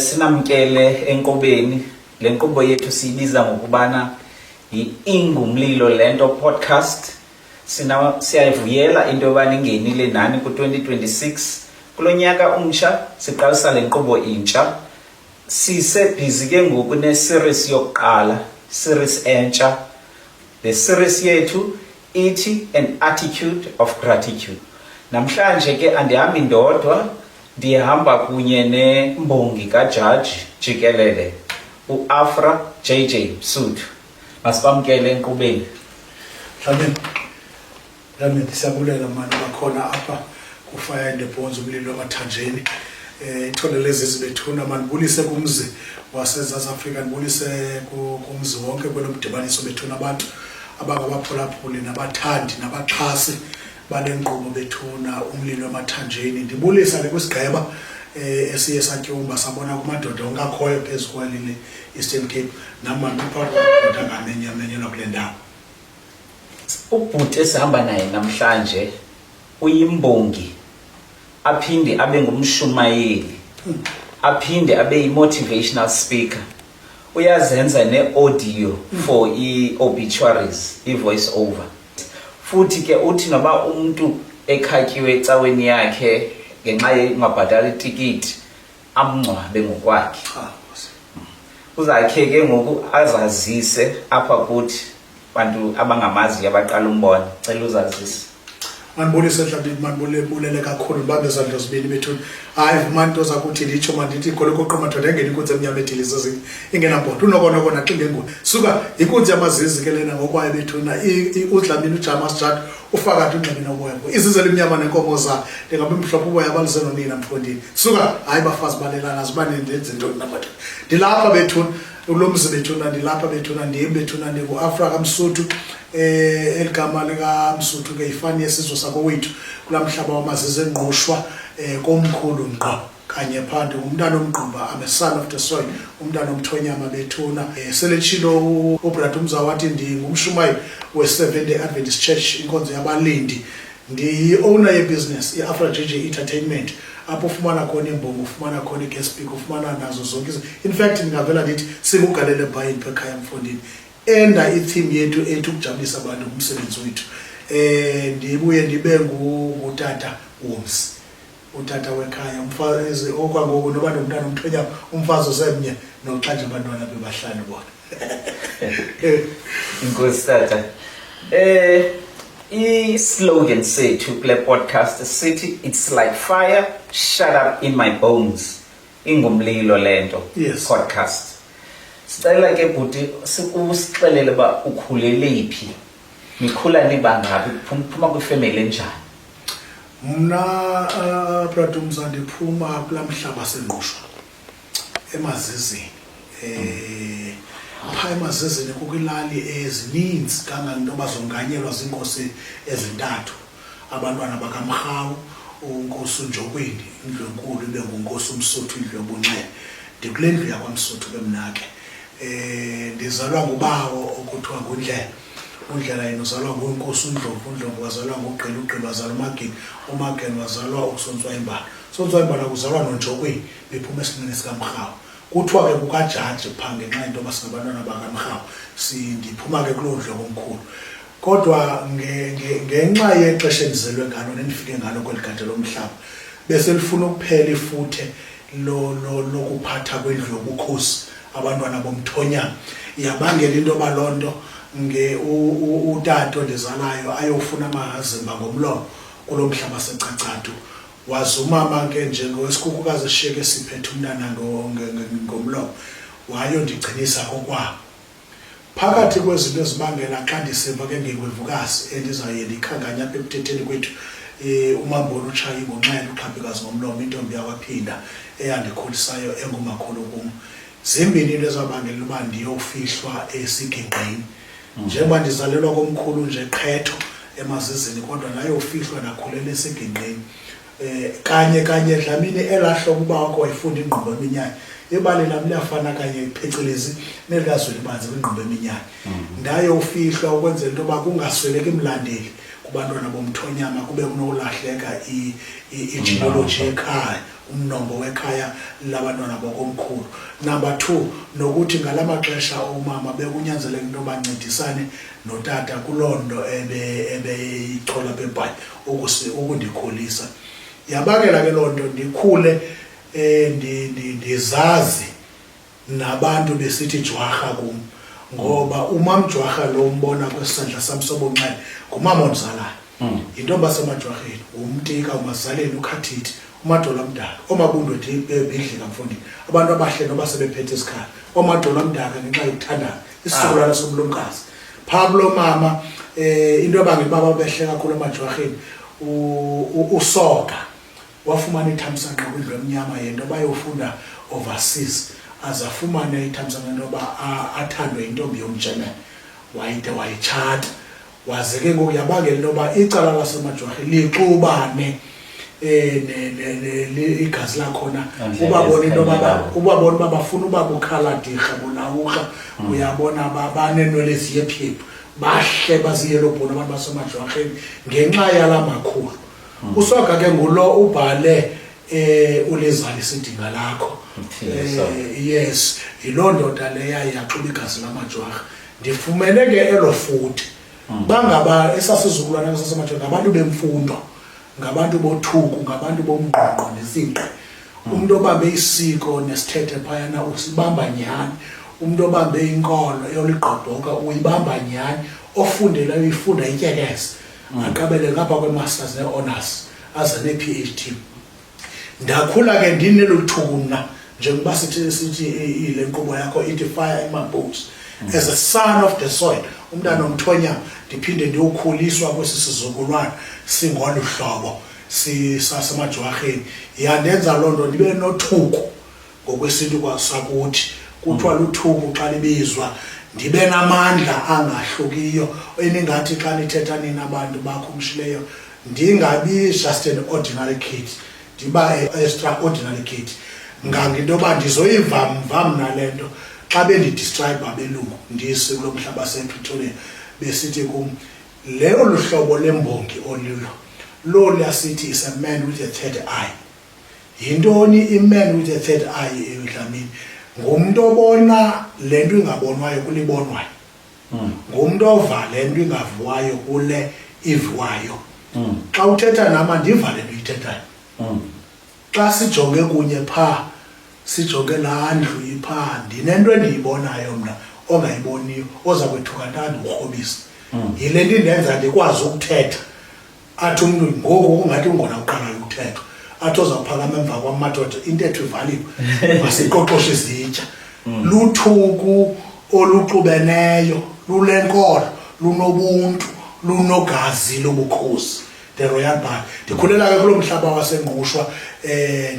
Sinamkele enkobeni le nkqubo yethu siyibiza ngokubana Ingumlilo lento podcast. Siyayivuyela into yobana ingenile nani ku-2026 kulonyaka umsha siqalisa le nkqubo intsha. Sisebhizi ke ngoku ne-series yokuqala, series entsha. The series yethu ithi An Attitude of Gratitude. Namhlanje ke andihambi ndodwa, ndihamba kunye nembongi kaJaji Jikelele uAfra JJ Msuthu. Masibamkele enkqubeni. Dlamini siyabulela manje bakhona apha kuFire and the Bones umlilo wamathanjeni. Ithole lezi zibethuna manje bulise kumzi waseSouth Africa, bulise kumzi wonke kwelomdibaniso bethuna abantu abangabaphulaphuli nabathandi nabaxhasi balenqqubo bethuna umlilo wamathanjeni. Ndibulisa ke kwisigqeba esiye satyumba sabona kumadoda ongakhoyo phezu kwalile Eastern Cape namanje uphakathi ngamenye nokule ndawo. Ubhuti esihamba naye namhlanje uyimbongi, aphinde abe ngumshumayeli, aphinde abe yi-motivational speaker. Uyazenza ne-audio for i-obituaries, i-voice over. Futhi ke uthi noba umuntu ekhatyiwe ecaweni yakhe ngenxa yengabhatali itikiti amngcwabe ngokwakhe. Uzakhe ke ngoku azazise apha kuthi bantu abangamazi abaqala umbona. Cela uzazise. Manibulise Dlamini, manibulele kakhulu babe izandla zibini bethuna. Hayi manje oza kuthi litsho mandithi kholo koqo madoda engene inkunzi emnyama edilizo ingenambodo unokona xinge nguni. Suka inkunzi yamazizi ke lena ngokwaye bethuna uDlamini uJamas Jad ufaka uNdlamini oboyabo. Izizelo emnyama nenkomo za ndingabe mhlophe uboya balize nonina mfondini. Suka hayi bafazi balelana zibane ndenze into namadoda. Ndilapha bethuna ulomzi bethuna, ndilapha bethuna, ndiyebethuna ndikuAfra kaMsuthu. Eligama lika Msuthu ke ifani yesizwe sakowethu kulamhlaba wamazizi engqushwa komkhulu ngqo kanye phansi umntana omgquba, I'm a son of the soil, umntana omthonyama bethuna. Selechilo uBrad Umzawathi ndingumshumayeli we-Seventh-day Adventist Church inkonzo yabalindi. Ndi-owner ye-business i-Afra JJ Entertainment apho ufumana khona imbongo, ufumana khona i-guest speaker, ufumana nazo zonke izinto. In fact ndingavela ndithi singugalele bhayini bekhaya mfondini enda i-theme yethu ethi ukujabulisa abantu ngumsebenzi wethu. Ndibuye ndibe ngutata womsi, utata wekhaya, umfazi okwangoku noba nomntana omthonyama, umfazi osemnye noxa nje abantwana bebahlanu bona. Inkosi tata. I-slogan sethu kule podcast sithi it's like fire shut up in my bones. Ingumlilo lento. Yes. Podcast. Sicela ke bhuti sikusixelele ba ukhulele iphi, nikhula nibangapi, phuma kwifamily enjani? Mna Brad Umza ndiphuma kulamhlaba sengqushwa eMazizini. Pha eMazizini kukwilali ezininzi kangangento bazonganyelwa zinkosi ezintathu. Abantwana bakaMrhawu, uNkosi uNjokweni, indlu enkulu ibe nguNkosi uMsuthu, indlu yobunxele. Ndikule ndlu yakwaMsuthu ke mna ke. Ndizalwa ngubawo okuthiwa nguNdlela. uNdlela yena uzalwa nguNkosi uNdlovu, uNdlovu wazalwa nguGqili, uGqili wazalwa uMageni, uMageni wazalwa uSontswayimbala, uSontswayimbala kuzalwa noNjokweni bephuma esinqeni sikaMrhawu. Kuthiwa ke kukaJaji pha ngenxa yento basingabantwana bakaMrhawu, ndiphuma ke kuloo ndlu komkhulu. Kodwa ngenxa yexesha endizelwe ngalo nendifike ngalo kweli gade lomhlaba bese lifuna ukuphela ifuthe lokuphatha kwendlu yobukhosi abantwana bomthonyama. Yabangela into balonto utata ondizalayo ayofuna amazimba ngomlomo kulomhlaba seCacadu. Wazumama ke njengowesikukukazi eshiyeke siphethe umntana ngomlomo wayondigcinisa kokwabo. Phakathi kwezinto ezibangela xa ndisiva ke ngengwevukazi endizaye ndikhanganya apha ekuthetheni kwethu uMambolo utshaye ngonxele uXhaphikazi ngomlomo, intombi yakwaPhinda eyandikhulisayo engumakhulu kum. Zimbini into ezabangela uba ndiyofihlwa esigingqini. Njengoba ndizalelwa komkhulu nje qhetho eMazizini kodwa nayofihlwa nakhulela esigingqini. Kanye Dlamini elahlobo uba wakho wayifunda ingqumbo eminyanya. Ibali lam liyafana kanye phecelezi nelikazwelibanzi kwingqumbo eminyanya. Ndayofihlwa ukwenzela into yoba kungasweleki imlandeli kubantwana bomthonyama kube kunolahleka igenealogy ekhaya, umnombo wekhaya labantwana bokomkhulu. Number 2, nokuthi ngalamaxesha umama bekunyanzeleka into bancedisane notata kulondo ebeyichola bebhayi ukundikhulisa. Yabangela ke lonto ndikhule ndizazi nabantu besithi jwarha kum, ngoba umam jwarha lo umbona kwesandla sami sobonxele ngumama ondizalayo. Intombi yasemajwarheni, umtika, umazaleni, ukhathithi, umadola amdaka, omabundwe bidlika mfundini, abantu abahle noba sebephethe isikhaya, omadola amdaka ngenxa yokuthandana, isizukulwana somlumkazi. Phaa kulo mama into ebangela uba babehle kakhulu emajwarheni, usoga wafumana ithamsanqa kwindlu emnyama yento bayofunda overseas, aze afumane ithamsanqa intoba athandwe intombi yomJamani, wayide wayitshata. Waze ke ngoku yabangela intoba icala lasemajwarheni lixubane igazi lakhona, ubabona intoba ubabona uba bafuna uba bukhaladisha bunawuka, uyabona banenwele eziyephephu, bahle baziyelobhuni abantu basemajwarheni ngenxa yala makhulu. Usoga ke ngulo ubhale ulizali isidinga lakho. Yes, yiloo ndoda leya yaxuba igazi lamajwarha. Ndifumene ke elo futhi bangaba esasizukulwana sasemajwarha ngabantu bemfundo, ngabantu bothuku, ngabantu bomngqongqo nesinqe. Umuntu obambe isiko nesithethe phayana usibamba nyani, umuntu obambe inkolo yoligqobhoka uyibamba nyani, ofundela uyifunda ityekeze, aqabele ngapha kwe-masters ne-honors aze ne-PhD. Ndakhula ke ndineluthuku mna njengoba sithi ile nkqubo yakho ithi fire in my bones, as a son of the soil, umntana omthonyama, ndiphinde ndiyokhuliswa kwesi sizukulwana singolu hlobo sasemajwarheni. Yandenza loo nto ndibe nothuku ngokwesintu sakuthi, kuthiwa luthuku xa libizwa, ndibe namandla angahlukiyo eningathi xa nithetha nina abantu bakhumshileyo ndingabi just an ordinary kid, ndiba extraordinary kid. Ngangento yoba ndizoyiva mva mna le nto xa bendidescribe abelungu ndisi kulo mhlaba sePretoria besithi kum, lelo luhlobo lembongi olulo lo liyasithi is a man with a third eye. Yintoni i-man with a third eye eMdlamini? Ngumntu obona le nto ingabonwayo kulibonwayo, ngumntu ova le nto ingaviwayo kule iviwayo. Xa uthetha nama ndiva le nto uyithethayo. Xa sijonge kunye phaa, sijonge laa ndlu iphaa, ndinento endiyibonayo mna ongayiboniyo, oza kwethuka ntando urhobisa. Yile nto indenza ndikwazi ukuthetha. Athi umntu ngoku kungathi ungona uqalayo ukuthethwa, athi ozawuphakama emva kwamadoda intetho ivaliwe, masiqoqoshe izitya. Luthuku oluxubeneyo, lulenkolo, lunobuntu, lunogazi lobukhosi, the royal blood. Ndikhulela ke kulo mhlaba wasengqushwa,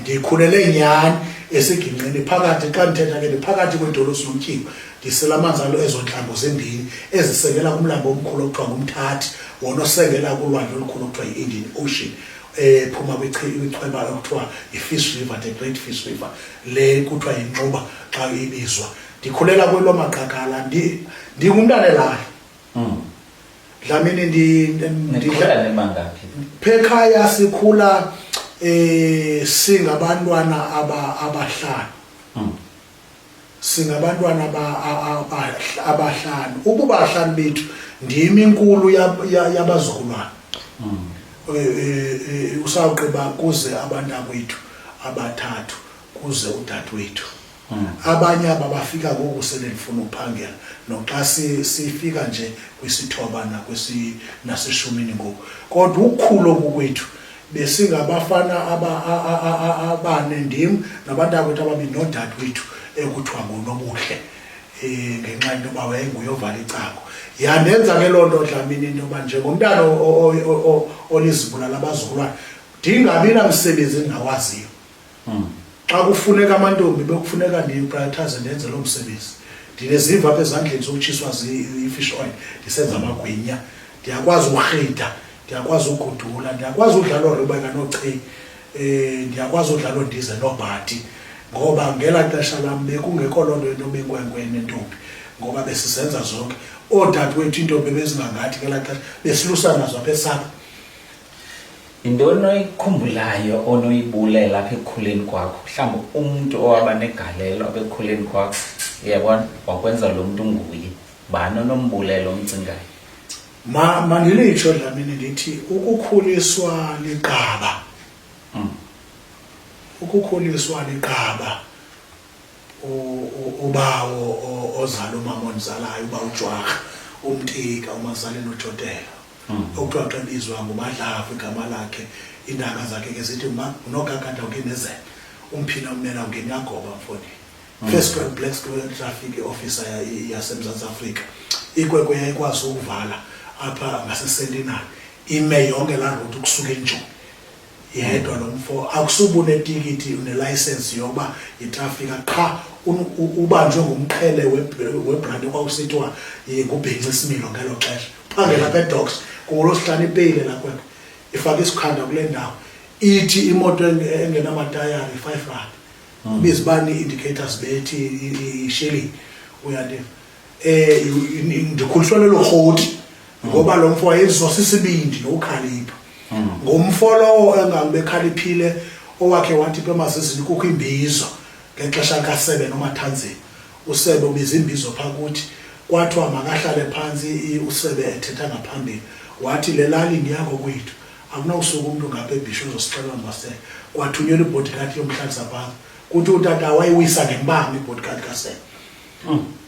ndikhulele nyani esigingqini phakathi, xa ndithetha ke ndiphakathi kwedolosi nomtyiwa, ndisela amanzi alo ezo ntlambo zembini ezisengela kumlambo omkhulu okuthiwa ngumthathi, wona osengela kulwandle olukhulu okuthiwa yi-Indian Ocean, phuma kwichweba okuthiwa yi-Fish River, the Great Fish River, le kuthiwa yinxuba xa ibizwa. Ndikhulela kwelo maqakala, ndingumntana elali. Dlamini nikhula nemangaphi? Phekhaya sikhula singabantwana abahlanu. Singabantwana abahlanu. Ukuba abahlanu bethu ndimi inkulu yabazukulwana. Usawugqiba kuze abantakwethu abathathu, kuze udadewethu. Abanye abafika ngoku sele ndifuna uphangela, noxa sifika nje kwisithoba naseshumini ngoku. Kodwa ukukhulu okwethu besingabafana abane, ndim nabantakwethu ababini nodadewethu ekuthiwa nguNobuhle, ngenxa into yoba wayenguye ovala icango. Yandenza ke loo nto Dlamini into yoba njengomntana olizibula labazukulwana ndingabi namsebenzi endingawaziyo. Xa kufuneka amantombi bekufuneka ndiyiprioritize ndenze lo msebenzi. Ndinezimva apha ezandleni zokutshiswa i-fish oil, ndisenza amagwinya, ndiyakwazi ukurhida, ndiyakwazi ukugudula, ndiyakwazi udlala oRebecca noChi, ndiyakwazi udlala oNdize noBhati, ngoba ngela xesha lam bekungekho loo nto yoba inkwenkwe nentombi, ngoba besisenza zonke. odadewethu intombi bezingangathi ke laxa besilusana nazo apha eSapho. Intoni oyikhumbulayo onoyibulela lapha ekukhuleni kwakho mhlawumbe umuntu owaba negalelo apha ekukhuleni kwakho uyabona wakwenza lo muntu nguye bani onombulela omcingayo? Mandilitsho Dlamini ndithi ukukhuliswa liqaba. Ukukhuliswa liqaba ubawo ozala umama onzalayo uba uJwarha umtika umazali noJodela. Okuthiwa xa bizwa nguMadlavu igama lakhe intanga zakhe ke zithi unokakada ukenezela umphina umela ungenyagoba mfoni. First black traffic officer yaseMzantsi Afrika ikwekwe yayikwazi ukuvala apha ngaseSentinel ime yonke la route ukusuka eNtshona yedwa lo mfo akusuba unetikiti unelicense yokuba itraffic qha ubanjwe ngumqhele webrand kwawusithiwa ngubhenci Similo ngelo xesha phangela apha eDocks kuLosihlanu ipeyile lapha ifaka isikhanda kule ndawo ithi imoto engenamatayari 5 rand bizibani indicators bethi isheli uyande ndikhuliswa lelo rhoti ngoba lo mfo wayenziwa sisibindi nokhalipha ngomfo lowo engangibekaliphile owakhe wathi eMazizini kukho imbizo ngexesha kaSebe noMathanzini uSebe ubiza imbizo phakathi kwathiwa makahlale phansi uSebe ethetha ngaphambili wathi le lali ngiyako kwethu akunawusuka umuntu ngapha eBhisho uzosixelela ngase kwathunyelwa ibodyguard yomhlalisa phansi kuthi utata wayiwisa ngembanga ibodyguard kaSebe.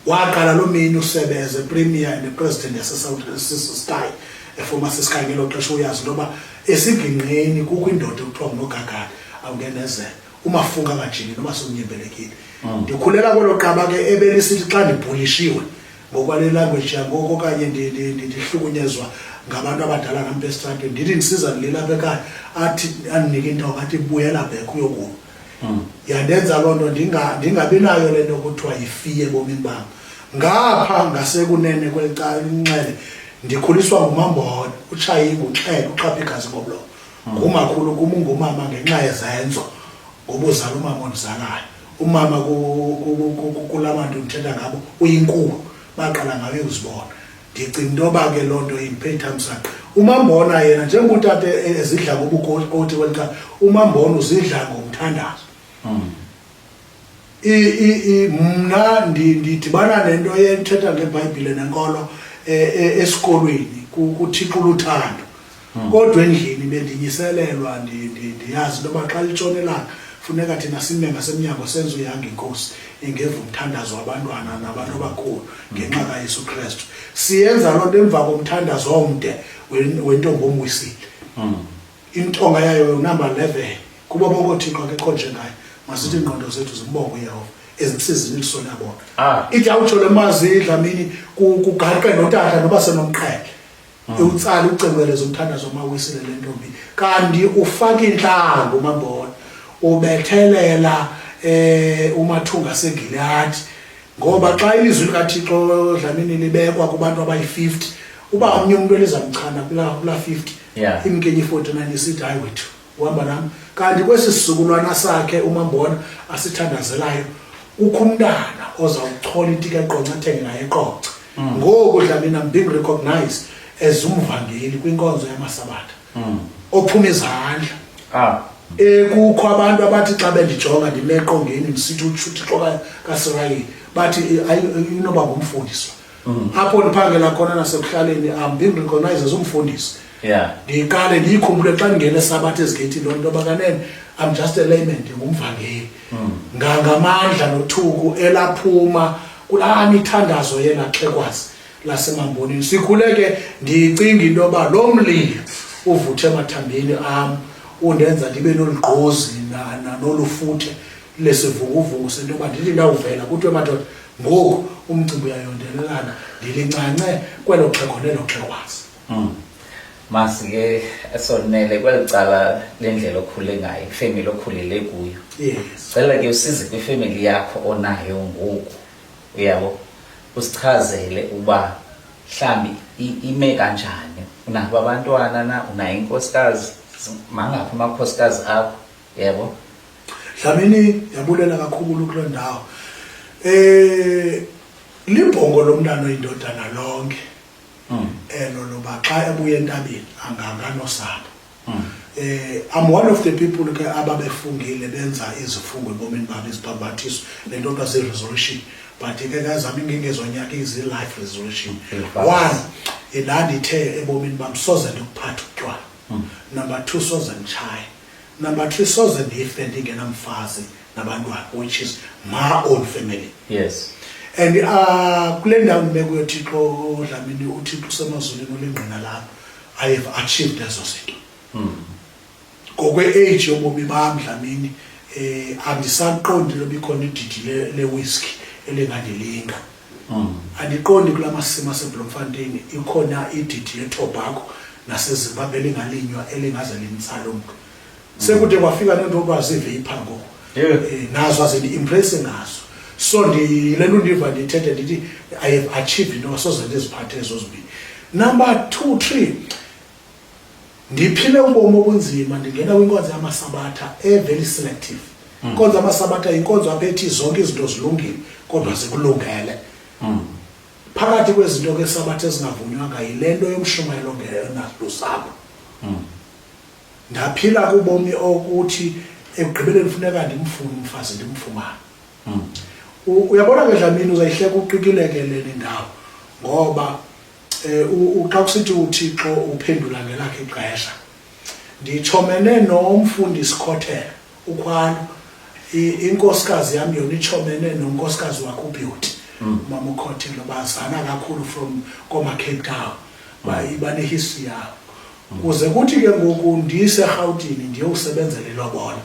Waqala lo mini uSebe as a premier and the president yaseSouth Sky eformer Sky ngelo xesha uyazi ngoba esigingqeni kukho indoda ekuthiwa nguNogagana awungenezela umafunga kajini noma somnyembelekile. Ndikhulela kwelo qaba ke ebelisithi xa ndibhulishiwe ngokwale language yangoku okanye ndihlukunyezwa ngabantu abadala ngapha estrateni ndithi ndisiza ngilapha ekhaya athi andinike into ngathi buyela back uyokuba yandenza loo nto ndingabi nayo le nto kuthiwa yifiye ebomini bam. Ngapha ngasekunene kwelicala inxele ndikhuliswa ngumambona uTshayinga uXhele uxhapha igazi ngoblomo ngumakhulu kum ungumama ngenxa yezenzo ngobuzala umama ondizalayo umama kulabantu ndithetha ngabo uyinkulu baqala ngabe uzibona ndicinga into yoba ke loo nto impethamsanqa umambona yena njengoba utata ezidla ngobukoti welicala umambona uzidla ngomthandazo. Mna ndidibana nento ethetha ngeBhayibhile nenkolo esikolweni kuThixo luthando kodwa endlini bendinyiselelwa ndiyazi into yoba xa litshonelanga funeka thina sime ngasemnyango senze uyanga inkosi ingeva umthandazo wabantwana nabantu abakhulu ngenxa kaYesu Kristu. Siyenza loo nto emva komthandazo omde wentombi omwisile intonga yayo number 11 kuba bonke oThixo ke khonje ngayo masithi ingqondo zethu zimbonge uYehova ezinsizini lisona bona ithi awutsho lemazi Dlamini kugaqa notata noba senomqhele utsala ucebeleza umthandazo mawisile le ntombi kanti ufaka inhlango mambona ubethelela umathunga seGiliyadi ngoba xa ilizwi likaThixo Dlamini libekwa kubantu abayi50 uba omnye umuntu elizamchana kula 50 imkenye 49 isithi hayi wethu uhamba nami kanti kwesi sizukulwana sakhe umambona asithandazelayo ukho umntana ozawuchola itika eqonce athenge naye eqonce ngoku Dlamini I'm being recognized as umvangeli kwinkonzo yamasabatha ophuma izandla kukho abantu abathi xa bendijonga ndimeqongeni ndisithi uThixo kaSirayeli bathi inoba ngumfundisi apho ndiphangela khona nasekuhlaleni I'm being recognized as umfundisi. Ndiqale ndiyikhumbule xa ndingena eSabatha ezigeyithini loo nto bakanene I'm just a layman ndingumvangeli ngamandla nothuku elaphuma kulaa mithandazo yena xhekwazi lasemambonini. Sikhule ke ndicinga into yoba lo mlilo uvuthe emathambeni am undenza ndibe nolugqozi nolofuthe lesivuguvugu sento yoba ndithi ndawuvela kuthiwe madoda ngoku umcimbi uyayondelelana ndilincance kwelo xhego nelo xhekwazi. Masi ke esonele kwelicala lendlela okhule ngayo ifamily okhulele kuyo. Cela ke usize kwifamily yakho onayo ngoku uyabo usichazele uba mhlambi ime kanjani unabo abantwana na unayo inkosikazi mangaphi amakhosikazi akho yebo. Dlamini yabulela kakhulu kule ndawo libhongo lomntana oyindodana lonke elo loba xa ebuye entabeni anganganosapho. I'm one of the people ke ababefungile benza izifungo ebomini babo izibhambathiso lento kuthiwa resolution, but ke kazama ngengezonyaka life resolution. One, ndandithe ebomini bam soze ndikuphatha utywala. Number 2, soze nditshaye. Number 3, soze ndife ndingenamfazi nabantwana, which is my own family. Yes. And kule ndawo ndibekuyo Thixo Dlamini, uThixo usemazulwini ulingqina lapho, I have achieved ezo zinto. Ngokwe-age yobomi bam Dlamini, andisaqondi loba ikhona ididi le-whisky elingandilinga. Andiqondi kula masimo aseBloemfontein ikhona ididi letobacco naseZimbabwe elingalinywa elingaze limtsala umntu. Sekude kwafika nento okwazive iphango. Nazo azindi-impresse ngazo. So le nto ndiva ndithethe ndithi I have achieved into soze ndiziphathe ezo zibini. Number 2, 3, ndiphile ubomi obunzima, ndingena kwinkonzo yamasabatha very selective. Inkonzo yamasabatha yinkonzo apha ethi zonke izinto zilungile kodwa zikulungele. Phakathi kwezinto ke sabatha ezingavunywanga yile nto yomshumayelo ngenalusapho. Ndaphila kubomi okuthi ekugqibeleni funeka ndimfune umfazi ndimfumane. Uyabona ke Dlamini uzayihleka uqikileke le ndawo ngoba xa kusithi uThixo uphendula ngelakhe ixesha. Nditshomene nomfundisi Khothele ukhwalo, inkosikazi yami yona itshomene nonkosikazi wakhe uBeauty, Mama Khothele, bazana kakhulu from Cape Town, banehistory yabo. Kuze kuthi ke ngoku ndiseRhawutini ndiyosebenzela ilobola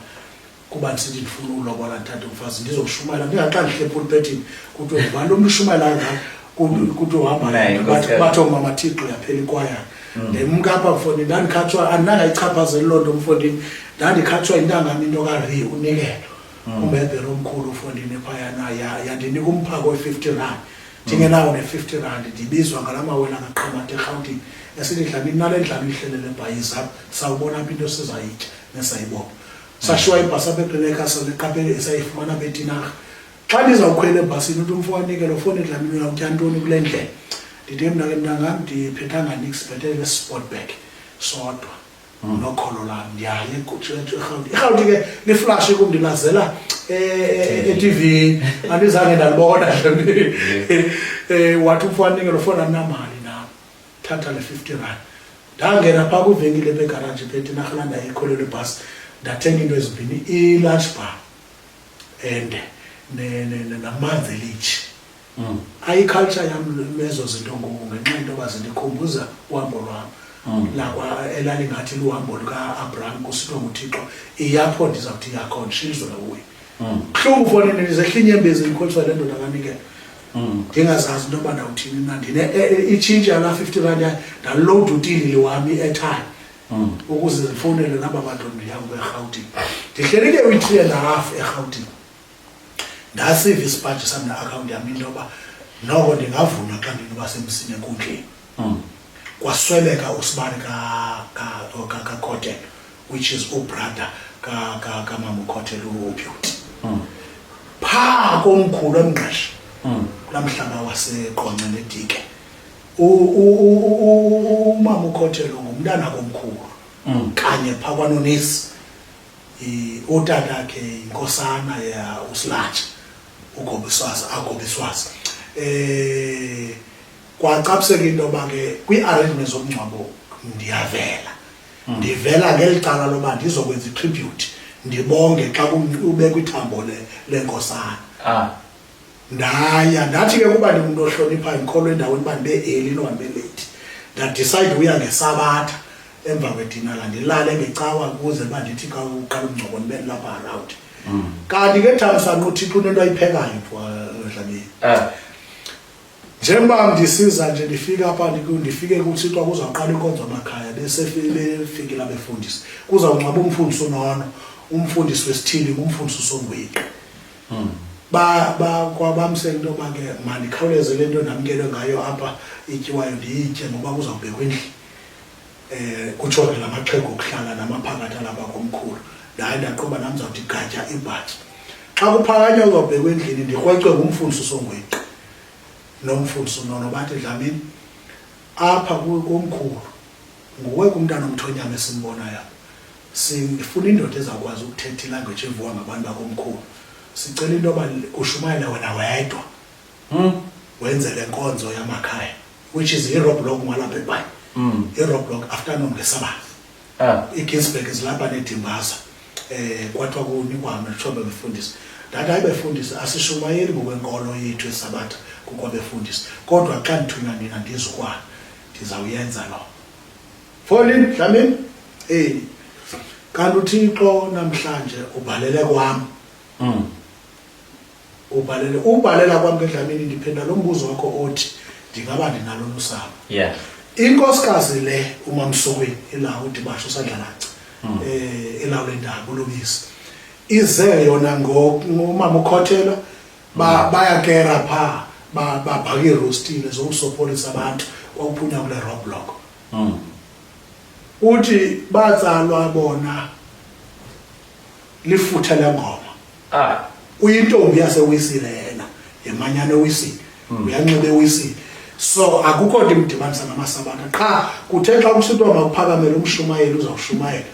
kuba ndisithi ndifuna ulobola ndithathe umfazi ndizokushumayela ndingaxa ndihle epulpetini kuthiwe ngubani lo mntu ushumayela kuthi uhamba bathi Mama Thixo yaphela ikwaya. Ndemkapha mfondini ndandikhatshwa andinangayichaphazeli loo nto mfondini, ndandikhatshwa intangam into kaRi unikelo umbhedero omkhulu ufondini ephayana yandinika umphako we-50 rand. Ndingenawo ne-50 rand ndibizwa ngala mawela kaqhamatha eRhawutini esithi Dlamini nale ndlala ihlelele ebhayizi apha sawubona apha into sizayitya nesayibona. Sashiywa ibhasi apha eGreenacres saleqaphele sayifumana apha eTinarha. Xa ndizawukhwela ebhasini uthi umfo wanikelo foni Dlamini uyawutya ntoni kule ndlela. Ndithi mna ke mntangam ndiphethanga nix bhetele sport bag sodwa nokholo lam ndiyaye iRhawuti ke liflash kum ndilazela e-TV andizange ndalibona wathi umfo wanikelo foni andinamali nam thatha le 50 rand. Ndangena phaa kwivenkile apha egaraji apha eTinarha ndayikholelwa ibhasi ndathenga into ezimbini, i-lunch bar and namanzi elitshi. Ayiculture yam ezo zinto ngoku ngenxa into yoba zindikhumbuza uhambo lwam lakwa elalingathi luhambo luka-Abraham kusithiwa nguThixo iyapho ndizawuthi iyakhona shizwe uye. Buhlungu fonini ndizehla inyembezi ndikholiswa le ndoda kanikela ndingazazi into yoba ndawuthini na itshintshi yalaa 50 rand ndalowuda utilili wam i-airtime ukuze zifowunele naba bantu ndiyabo eRhawutini. Ndihleli ke uyi-3 and a half eRhawutini ndasiva isipaji sam ne-akhawunti yam into yoba noko ndingavunywa xa ndinoba semsini enkundleni. Kwasweleka usibani kaKhothele, which is ubrother kaMama Khothele uBeauty. Phaa komkhulu eMngqeshe kulaa mhlaba waseQonce neDike. Umama uKhothele ngumntana komkhulu kanye phaa kwaNonesi. Utata ke inkosana ya uSilatsha uGobiswazi. Kwacapseka into yoba ke kwii-arrangements zomngcwabo ndivela ngeli cala loba ndizokwenza itribute ndibonge xa ubekwa ithambo lenkosana. Ndaya ndathi ke kuba ndingumntu ohloniphayo ndikholwa endaweni uba ndibe-early noba ndibe-late, ndadicide uya ngeSabatha emva kwedinala ndilale ngecawa ukuze uba ndithi xa uqala umngcwabo ndibe ndilapha around. Kanti ke thamsanqa uThixo unento ayiphekayo Dlamini. Njengoba ndisiza nje ndifika apha ndifike kuThixo kuzawuqala inkonzo amakhaya befikile abefundisi kuzawungcwaba umfundisi uNono, umfundisi wesithili ngumfundisi uSongweqi. Kwabamsela into yoba ke mandikhawuleze le nto ndamkelwe ngayo apha ityiwayo ndiyitye ngoba kuzawubekwa endlini. Kutsho ke la maxhego okuhlala namaphakathi alapha komkhulu. Ndaye ndaqoba nam ndizawuthi gatya ibhatyi. Xa kuphakanywa uzawubekwa endlini ndikrwencwe ngumfundisi uSongweqi. nomfundisi uNono bathi Dlamini apha komkhulu nguwe kumntana omthonyama esimbonayo sifuna indoda ezakwazi ukuthetha ilanguage evuka ngabantu bakomkhulu sicela into yoba ushumayela wena wedwa wenze le nkonzo yamakhaya which is iRoadblock malapha eBhayi iRoadblock afternoon ngeSabatha iGinsberg izilapha neDimbaza kwathiwa kunikwa amathuba befundisi ndathi ayibefundisi asishumayeli ngokwenkolo yethu eSabatha kukho befundisi kodwa xa ndithunywa nina ndizukwana ndizawuyenza lo Foni Dlamini kanti uThixo namhlanje ubhalele kwami ubalela kwami ke Dlamini ndiphendula lo mbuzo wakho othi ndingaba ndinalo nosapho inkosikazi le uMamsokweni ilawo uDibasho uSandlalanga elawo lendaba uLobisi ize yona ngomama uKhothela bayakera pha babhaka irostile zokusopolisa abantu kwakuphunya kule Roadblock uthi batsalwa bona lifutha lengoma uyintombi yasewisile yena emanyane wisile uyanxibe wisile so akukho nto imdibanisa namaSabatha qha kuthe xa kusithiwa makuphakamele umshumayeli uzawushumayela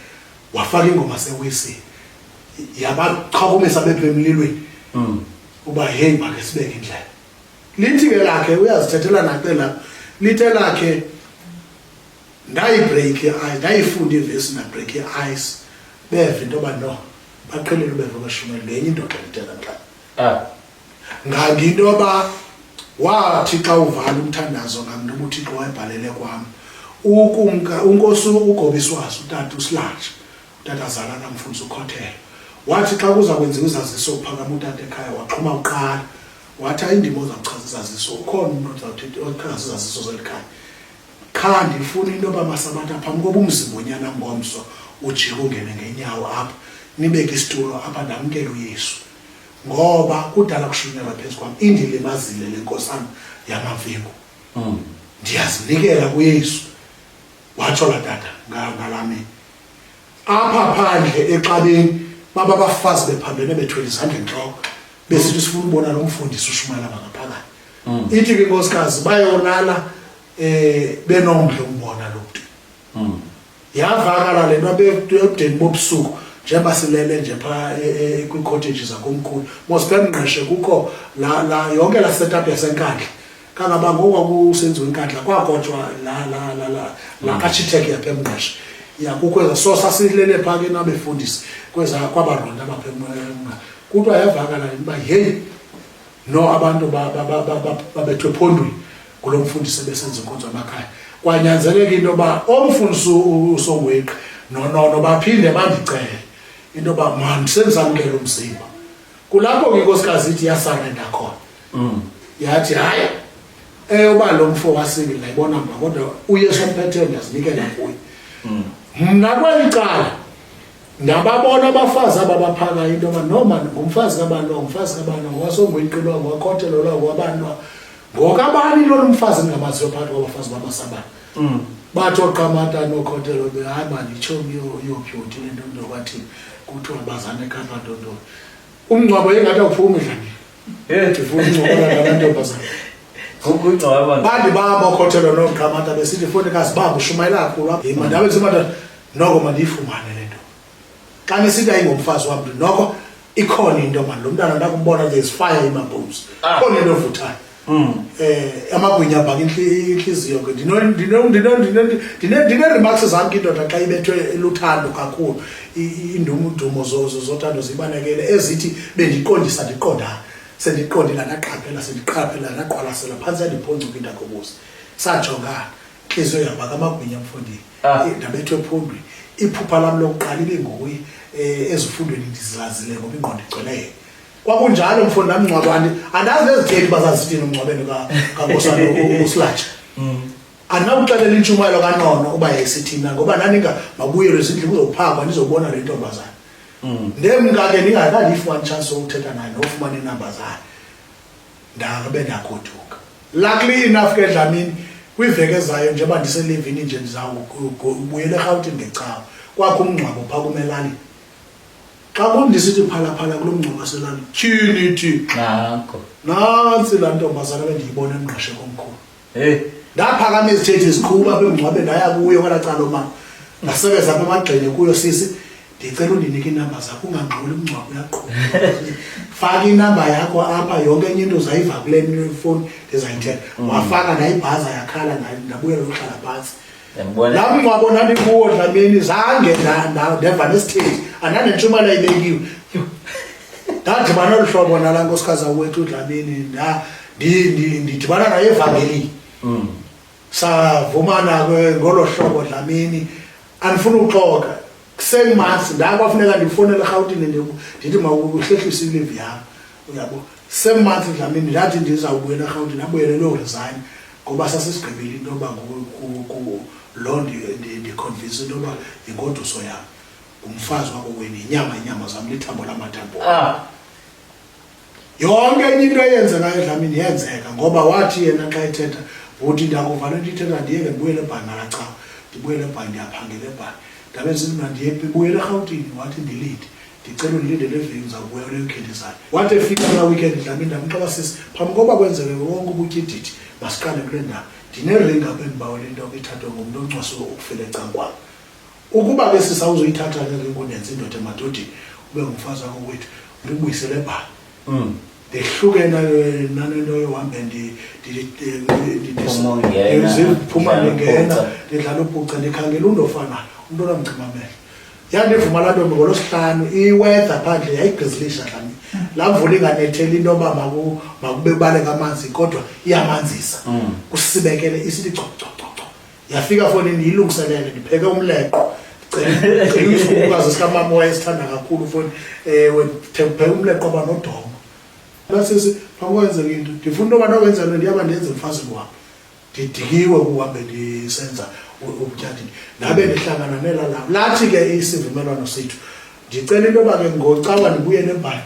wafaka ingoma sewisile yabaqhakumisa bephe emlilweni uba hey make sibeke indlela lithi ke lakhe uyazithethela naqela lithe lakhe ndayibreak ndayifunda ivesi na break ice beve into ba no baqhelele beve bashumela ngenye into xa lithetha nxa nganginto ba wathi xa uvala umthandazo ngamntu ubuThixo wayebhalele kwami ukumka unkosi uGobiswazi utata uSilatshe utata azalana mfundisi uKhothela wathi xa kuza kwenziwa izaziso uphakama utata ekhaya waxhuma uqala wathi ayindimo ozachaza izaziso ukhona umuntu ozawuthetha ochaza izaziso zelikhaya khandi ifuna into bamaSabatha phambi koba umzimbonyana ngomso ujike ungene ngenyawo apha nibeke isitulo apha ndamkele uYesu ngoba kudala kushunyelwa phezu kwami indilimazile lenkosana yamaviko ndiyazinikela kuYesu watsho la tata ngalami apha phandle exabeni baba bafazi bephambene bethwele izandla enhloko besithi sifuna ubona lo mfundisi ushumayela ngaphakathi ithi ke inkosikazi bayolala benomdla umbona lo mntu yavakala lento ebudeni bobusuku njengoba silele nje pha kwi-cottages zakomkhulu mosibemngqeshe kukho la yonke la setup yasenkandla kangaba ngokusenziwa inkandla kwakotshwa la architect yapha emngqeshe yakukho so sasilele pha ke nabefundisi kweza kwabaronda abapha kuthiwa yavakala uba hey no abantu babethwe phondweni kulo mfundisi besenza inkonzo emakhaya kwanyanzeleka into yoba omfundisi uSongweqi noNono baphinde bandicele into yoba mandisenzamkele umzimba kulapho ke inkosikazi ithi yasarenda khona yathi haya uba lo mfo wasingile ayibona mba kodwa uYesu omphethe ndiyazinikela kuye mna kwalicala ndababona abafazi ababaphaka into yoba noma ngumfazi kabani umfazi kabani waSongweqi lo waKhothela lo wabantu ngokabani lo mfazi ngamaziyo phakathi kwabafazi bamaSabatha bathi oqamata noKhothela behamba ndichomi yophyuthi lento nto kwathi kuthiwa bazane kaNtondo umngcwabo engathi awuphumi Dlamini ndifuna ukungcokola nabantombazana ukungcwaba bandi baba oKhothela noqamata besithi fonekazi baba ushumayela kakhulu apha imandabe zimadoda noko mandiyifumane lento xa nisithi ayingomfazi wami noko ikhona into manje lo mntana ndakumbona nje isifire emabhooms khona into evuthayo amagwinya abhaka inhliziyo ke ndine remarks zami indoda xa ibethwe eluthando kakhulu indumo zothando zibanekele ezithi bendiqondisa ndiqonda sendiqondile naqaphela sendiqaphela naqwalasela phansi yandiphoncuka indakobusi sajongana inhliziyo yabhaka amagwinya mfondini ndabethwe ephondweni iphupha lami lokuqala ibe nguye ezifundweni ndizazile ngoba ingqondo igcweleyo kwakunjalo mfundi nami ngcwabani andazi ezitheni bazazithini umngcwabeni kaNkosana uSilatshe anawuxelela intshumayelo kaNono uba yesithina ngoba naninga mabuyele ezindlini kuzophakwa nizobona le ntombazana ndemngake ningakandifumana chance ukuthetha naye nofumana inamba zakhe ndabe ndagoduka luckily enough ke Dlamini kwiveke ezayo njengoba ndiselivini nje ndizawubuyela eGauteng ngecawa kwakho umngcwabo pha kumelali xa kundisithi phala kulomngcwabo waselali tyhini thi nakho nantsi laa ntombazana bendiyibona emngqeshe komkhulu ndaphakama izithethe ziqhuba apha emngcwabeni ndaya kuyo kwelaa cala mama ndasebenza apha emagxeni kuyo sisi ndicela undinike iinamba zakho ungangxoli umngcwabo uyaqhuba faka inamba yakho apha yonke enye into uzayiva kule fowuni ndizayithetha wafaka nayibhaza yakhala ndabuyela uhlala phantsi laa mngcwabo ndandikuwo Dlamini zange ndeva nesithethi andandintshumayelo ibekiwe ndadibana olu hlobo nalaa nkosikazi wethu uDlamini ndidibana naye evangelini savumana ngolo hlobo Dlamini andifuna uxoka same months ndakwafuneka ndifowunele eRhawutini ndithi mawuhlehlise ilivi yam uyabo same month Dlamini ndathi ndizawubuyela eRhawutini abuyele loo resign ngoba sasesigqibile into yoba loo ndiconvince into yoba yingoduso yam ngumfazi wako wena inyama zam lithambo lamathambo yonke enye into eyenzekayo Dlamini yenzeka ngoba wathi yena xa ethetha uthi ndakuva le nto ithetha ndiyeke ndibuyele ebhanki nalacawa ndibuyele ebhanki ndiyaphangela ebhanki ndabe nzima ndibuyele eRhawutini wathi ndilinde ndicela undilinde le veki ndizawubuya kule weekend izayo wathi efika kulaa weekend Dlamini ndamxela sisi phambi koba kwenzeke wonke ubutyididi masiqale kule ndawo ndineringi apha endibawele into ithathwe ngumntu oncwase ukufela ecankwam ukuba ke sisawuzoyithatha le ringi undenze indoda emadodeni ube ngumfazi wakho wethu ndibuyisele ebhanki ndihluke nanento yohambe ndiphuma ndingena ndidlala ubhuca ndikhangela undofanayo umntu onamcimamele yandivuma laa ntombi ngolosihlanu iweather phandle yayigrizilisha Dlamini laa mvula inganetheli into yoba makube baleka amanzi kodwa iyamanzisa kusibekele isithi cocococco yafika fonini yilungiselele ndipheke umleqo cela isikukazi sikamama wayesithanda kakhulu foni pheke umleqo oba nodongo lasisi phamkwenzeka into ndifuna into yoba nokwenza nto ndiyaba ndenze mfazini wam ndidikiwe kuhambe ndisenza ubutyadini ndabe ndihlangana nelalawo lathi ke isivumelwano sethu ndicela into yoba ke ngocawa ndibuyele ebhanki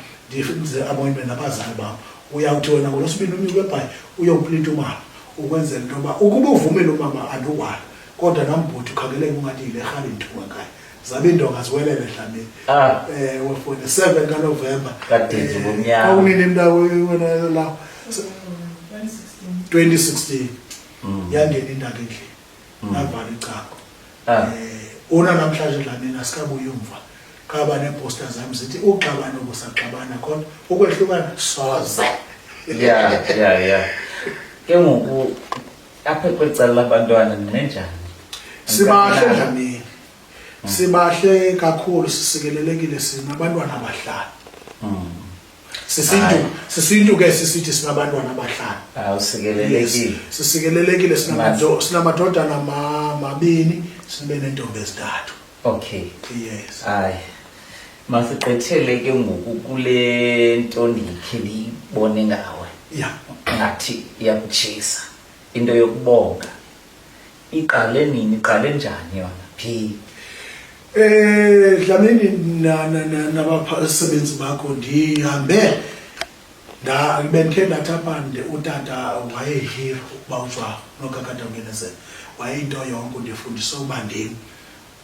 ndize appointment nabazali bam uyawuthi wena ngolwesibini umnyuke ebhanki uyowuplinta umama ukwenzela into yoba ukuba uvumile umama andiwala kodwa nambhuti ukhangeleke ungathi yile rhali ndithuka ngayo zabe indonga ziwelele Dlamini for the 7 kaNovemba awunini mntawo wena lawo 2016 yangena intaka endlini navala icango una namhlanje Dlamini asikabuye umva kaba neposter zami zithi uxabana obusaxabana khona ukwehlukana soze yeah ke ngoku apha kwecala labantwana ninenjani sibahle Dlamini sibahle kakhulu sisikelelekile sinabantwana abahlanu sisintu ke sisithi sinabantwana abahlanu usikelelekile sisikelelekile sinamadodana mabini sibe nentombi ezintathu okay yes hayi masiqethele ke ngoku kule nto ndikhe ndiyibone ngawe ngathi iyakutshisa into yokubonga iqale nini iqale njani yona phi Dlamini nabasebenzi bakho ndihambe bendikhe ndathi apande utata wayehero ukuba utshwa nokakade ungenezela wayeyinto yonke ndifundise uba ndim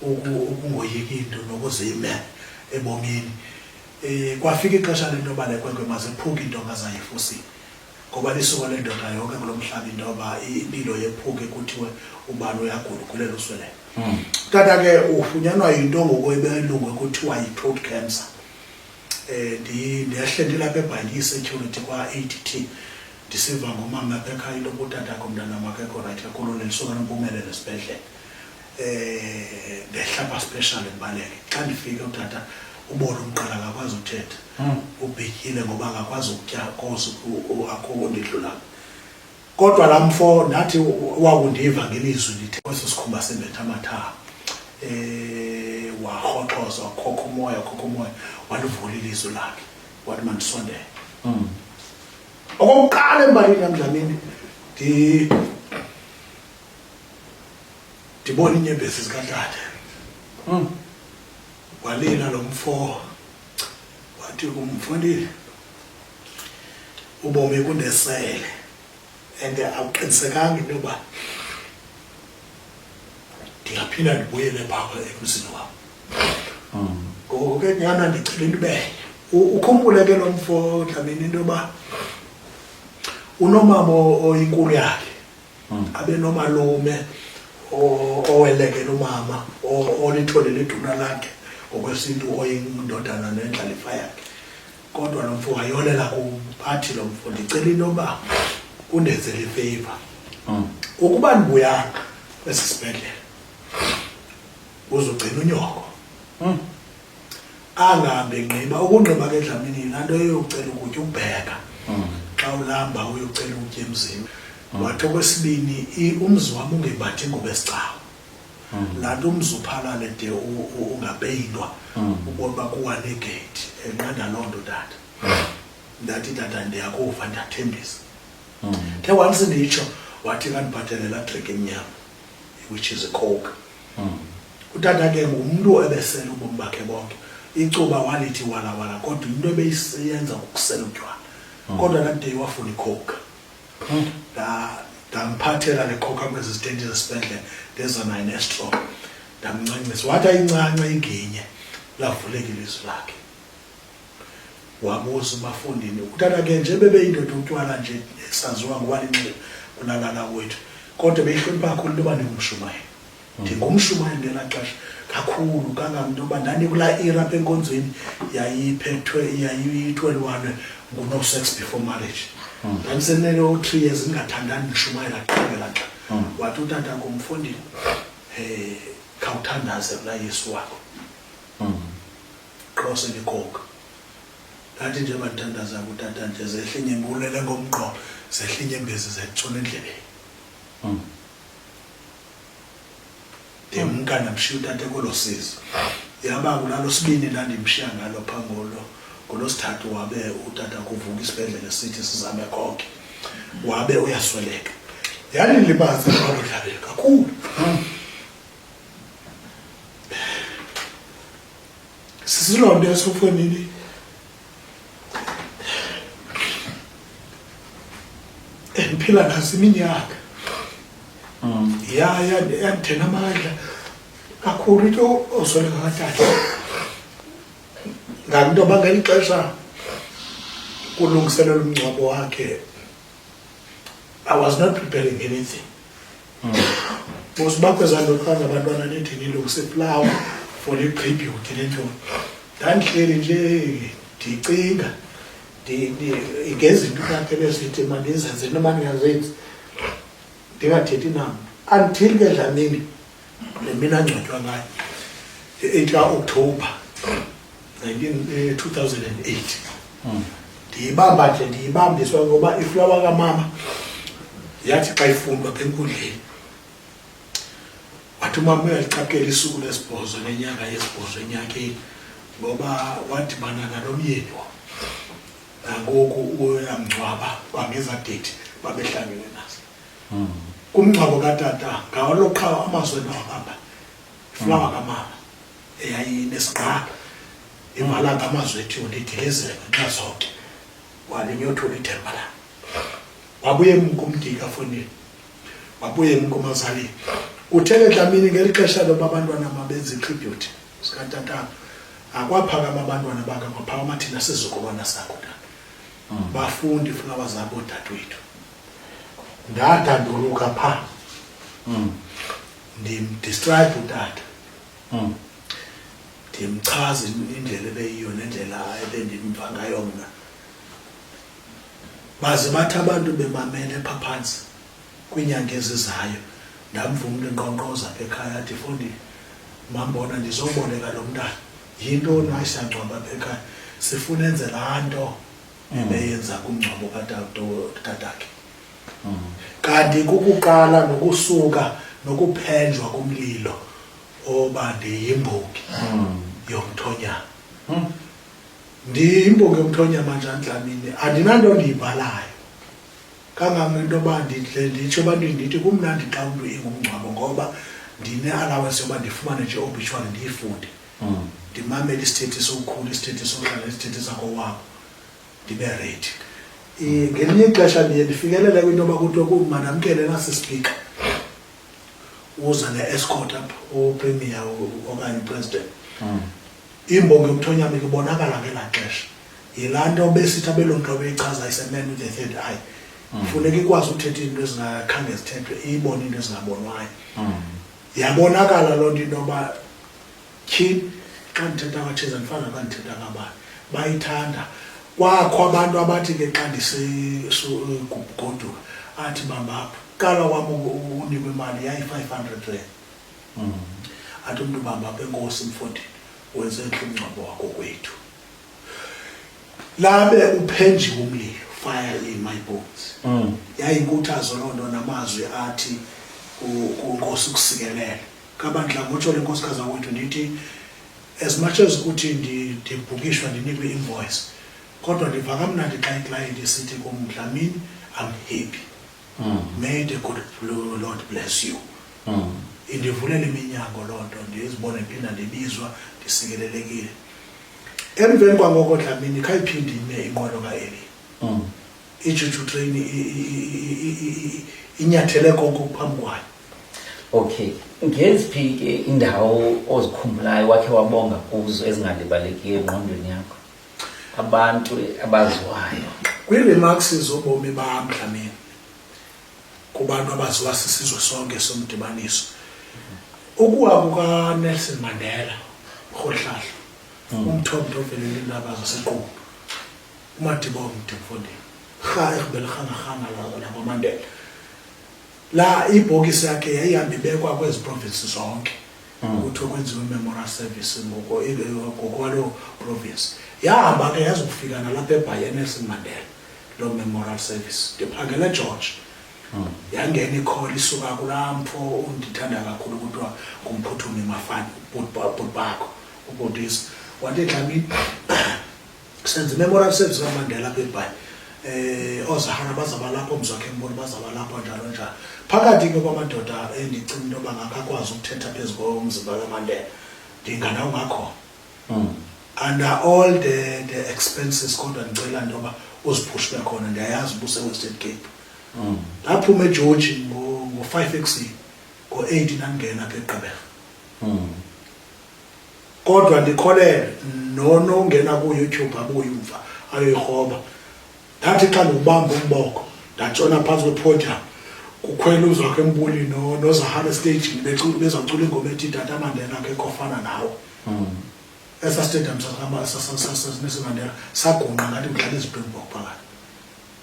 ukungoyiki into nokuzime ebomini kwafika ixesha lento yoba lekwenkwe maziphuke intonga zayo efusini ngoba lisuka lendoda yonke kulo mhlaba into yoba impilo yephuke kuthiwe ubani uyagula ukulela uswelele tata ke ufunyanwa yinto ngokwebelungu kuthiwa yi-throat cancer ndiyahle ndilapha ebhanki security kwa-ATT ndisiva ngomama apha ekhaya into kutatakho mntanam akekho right kakhulu nelisuka nempumelelo esibhedlele ndehlapha special ndibaleke xa ndifike utata ubona umqala akakwazi uthetha ubhityile ngoba akakwazi ukutya koze akho ndidlula kodwa laa mfo ndathi wakundiva ngelizwi ndithi kweso sikhumba sembetha amathambo warhoxoza wakhokha umoya walivula ilizwi lakhe wathi mandisondele okokuqala embalini yam Dlamini ndibona iinyembezi zikatata walila lo mfo wathi kumfundile ubomi kundesele and awuqinisekanga into yoba ndingaphinda ndibuyele phaa emzini wam ngoke nyana ndicela into benye ukhumbule ke lo mfo Dlamini into yoba unomama oyinkulu yakhe abe nomalume owelekela umama olitholele iduna lakhe ngokwesintu oyindodana nendlalifa yakhe kodwa lo mfo wayolela kumphathi lo mfo ndicela into yoba undenzele ifavor ukuba ndibuyanga kwesi sibhedlele uzogcina unyoko angahambe ngqiba ukungqiba ke Dlamini laa nto eyocela ukutya ukubheka xa ulamba uyocela ukutya emzini wathi okwesibini umzi wami ungebathi ingubo esicawu laa nto umzi uphalale de ungapeyintwa ubona uba kuwanegate enqanda loo nto tata ndathi tata ndiyakuva ndiyathembisa ke once nditsho wathi kandibhatele laa drink emnyama which is a coke utata ke ngumntu ebesela ubomi bakhe bonke icuba walithi wala kodwa into ebeyisenza ukusela utywala kodwa that day wafuna icoke ndamphathela le coke kwezi zitendi zesibhedlele ndeza naye nestraw ndamncancisa wathi ayincanca inginye lavuleka ilizwi lakhe wabuza ubafundini utata ke nje bebeyindoda utywala nje esaziwa ngwalinxele kunalala wethu kodwa beyihlonipha kakhulu into yoba ndingumshumayeli ndingumshumayeli ngelaa xesha kakhulu kanganto yoba ndandikulaa era apha enkonzweni yayitwelwane nguno-sex before marriage ndandisenele 3 years ndingathandani ndishumayela qhubela xa wathi utata kumfundini khawuthandaze kulaa yesu wakho qhose likhoka ndathi nje bandithandaza kutata nje zehlinye mbulele ngomqolo zehlinye imbezi zetshona endleleni ndimka ndamshiya utata kwelo sizo yaba kulalo sibini ndandimshiya ngalo phangolo ngolosithathu wabe utata kuvuka isibhedlele sithi sizame konke wabe uyasweleka yandilibaza ngokudlalela kakhulu sisilonde esufenini endiphila nazo iminyaka yandithena amandla kakhulu into osweleka katata nganto yoba ngeli xesha kulungiselela umngcwabo wakhe I was not preparing anything uba kwezaa nto xa ngabantwana nethi nilungise iflawa for i-tribute nentoni ndandihleli nje ndicinga ngezinto kakhe bezithi mandizenze noma ndingazenzi ndingathethi nam until ke Dlamini le mina angcwatywa ngayo 8 ka-Okthobha 2008 ndiyibamba nje ndiyibambiswa ngoba iflawa kamama yathi xa ifundwa apha enkundleni wathi umama uyalicapukela isuku lesibhozo nenyanga yesibhozo enyakeni ngoba wadibana nalo myeni nangoku uyamngcwaba bangeza date babehlangene nazo kumngcwabo katata ngalo qha amazwi nawahamba iflawa kamama eyayinesigqala imalanga amazwi ethi undidilizele nxa zonke walinyothula ithemba la wabuye kumdika fonini wabuye kumazalini uthele Dlamini ngeli xesha loba abantwana mabenza itribute sikatata akwaphakama abantwana bakamaphakama thina sizukulwana sakho tata bafundi iflawa zabo dadewethu ndatanduluka pha ndimdescribe utata ndimchaza indlela ebeyiyo nendlela ebendimva ngayo mna baze bathi abantu bemamele pha phantsi kwiinyanga ezizayo ndamvumla inkqonkqoza apha ekhaya athi Fondini mambona ndizoboleka lo mntana yintoni ayisangcwaba apha ekhaya sifuna enze laa nto ebeyenza kumngcwabo katatakhe kanti kukuqala nokusuka nokuphenjwa kumlilo oba ndiyimbongi yomthonyama ndiyimbongi yomthonyama njani Dlamini andinanto ndiyibhalayo kangangento yoba nditsho ebantwini ndithi kumnandi xa umntu ingumngcwabo ngoba ndine-allowance yoba ndifumane nje obituary ndiyifunde ndimamele isithethi sokukhula isithethi sohlala isithethi sakowabo ndibe ready ngelinye ixesha ndiye ndifikelele kwinto yoba kuthiwe kumandamkele nasispeaker uza ne-escort apha upremier okanye upresident imbongi yomthonyama ibonakala ngelaa xesha yilaa nto besithi abelonto beyichaza iseman with the third eye kufuneka ikwazi ukuthetha into ezingakhange zithethwe iyibone into ezingabonwayo yabonakala loo nto into yoba tyhini xa ndithetha kaTsheza ndifana xa ndithetha ngabani bayithanda kwakho abantu abathi ke xa ndisegoduka athi bamba qala kwam unikwe imali yayi-500 rand athi umntu bamba apha enkosi Mfondini wenze entle umngcwabo wakho kwethu labe uphenjiwe umlilo fire in my bones yayinkuthazo loo nto namazwi athi unkosi ukusikelele kabandla ngotsho le nkosikazi wethu ndithi as much as ukuthi ndibhukishwa ndinikwe invoice kodwa ndiva kamnandi xa iclient isithi kum Dlamini I'm happy may the good Lord bless you indivulela iminyango loo nto ndizibone ndiphinda ndibizwa ndisikelelekile emveni kwangoko Dlamini khayiphinde ime inqwelo kaEli ijuju train inyathele konke phambi kwayo. Okay, ngeziphi ke indawo ozikhumbulayo wakhe wabonga kuzo ezingalibaleki engqondweni yakho abantu abaziwayo kwi-remarks zobomi bam Dlamini kubantu abaziwa sisizwe sonke somdibaniso ukuwa kukaNelson Mandela uRhohlahla umthombo ovelele indaba zaseQunu uMadiba Mfondini ekubelekhanarhana la Mandela la ibhokisi yakhe yayihamba ibekwa kwezi provinces zonke ukuthi kwenziwe memorial service ngokwalo province yahamba ke yazokufika nalapha eBhayi Nelson Mandela lo memorial service ndiphangela eGeorge yangena ikholi isuka kulampo undithanda kakhulu kuthiwa ngumphuthumi Mafani Bhutbakho ubudisi wathi Dlamini senze memorial service kaMandela apha eBhayi ozahara bazaba lapho umzwakhe mboni bazaba lapho njalo njalo phakathi ke kwamadoda endicinga into yoba ngakakwazi ukuthetha phezu komzimba kaMandela ndinganawo ngakhona under all the expenses kodwa ndicela into yoba uziphush bekhona ndiyayazi ubuse-Western Cape laphuma eGeorge ngo-5 ekuseni ngo-8 nangena apha eGqeberha kodwa ndikholele nongena ku-YouTube abuye umva ayoyirhoba ndathi xa ndibamba umboko ndatshona phantsi kwepodium kukhwela uzwakhe Mbuli noZahara stage bezawucula ingoma ethi Tata Mandela akekho ofana nawe esa stadium saseNelson Mandela sagungqa ngathi kudlala iSpringbok phakathi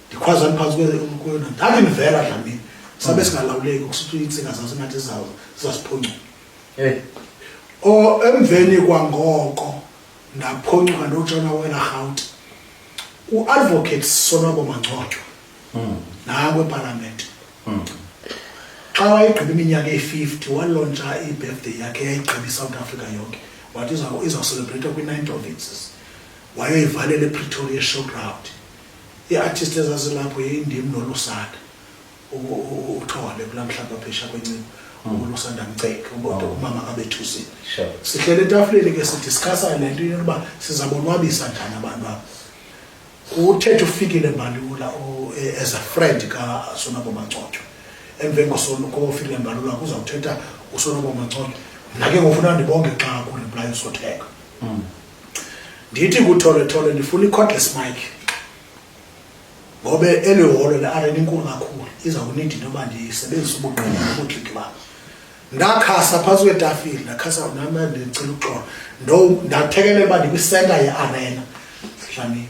ndikhwaza phantsi kwena ndathi ndivela Dlamini sabe singalawuleki kusuthi iintsika zasingathi zasiphoncuka emveni kwangoko ndaphoncuka ndotshona wena Rhawuti u-advocate Sonwabo Mangcotywa nawe eParliament xa wayegqiba iminyaka eyi-50 walontsha i-birthday yakhe yayigqiba iSouth Africa yonke wathi izawucelebrate kwi-9 provinces wayoyivalela ePretoria Showground ii-artist ezazilapho yayindim noLusanda uthole kulaa mhlaba phesha kwencini uLusanda Mceke umama kabethusini sihlele etafuleni ke sidiskhasa le nto yokuba sizabonwabisa njani abantu abo uthethe ufikile Mbalula as a friend kaSonwabo Mangcotywa emveni kofikile Mbalula kuzawuthetha uSonwabo Mangcotywa mna ke ngofuna ndibonge xa kureply uSotheko ndithi kuThole ndifuna i-cordless mic ngoba eli holo le-arena inkulu kakhulu izawunida into yoba ndisebenzise ubuqini nobutriki bam ndakhasa phantsi kwetafile ndakhasa nam ndicela uxola ndathekelela uba ndikwisenta ye-arena Dlamini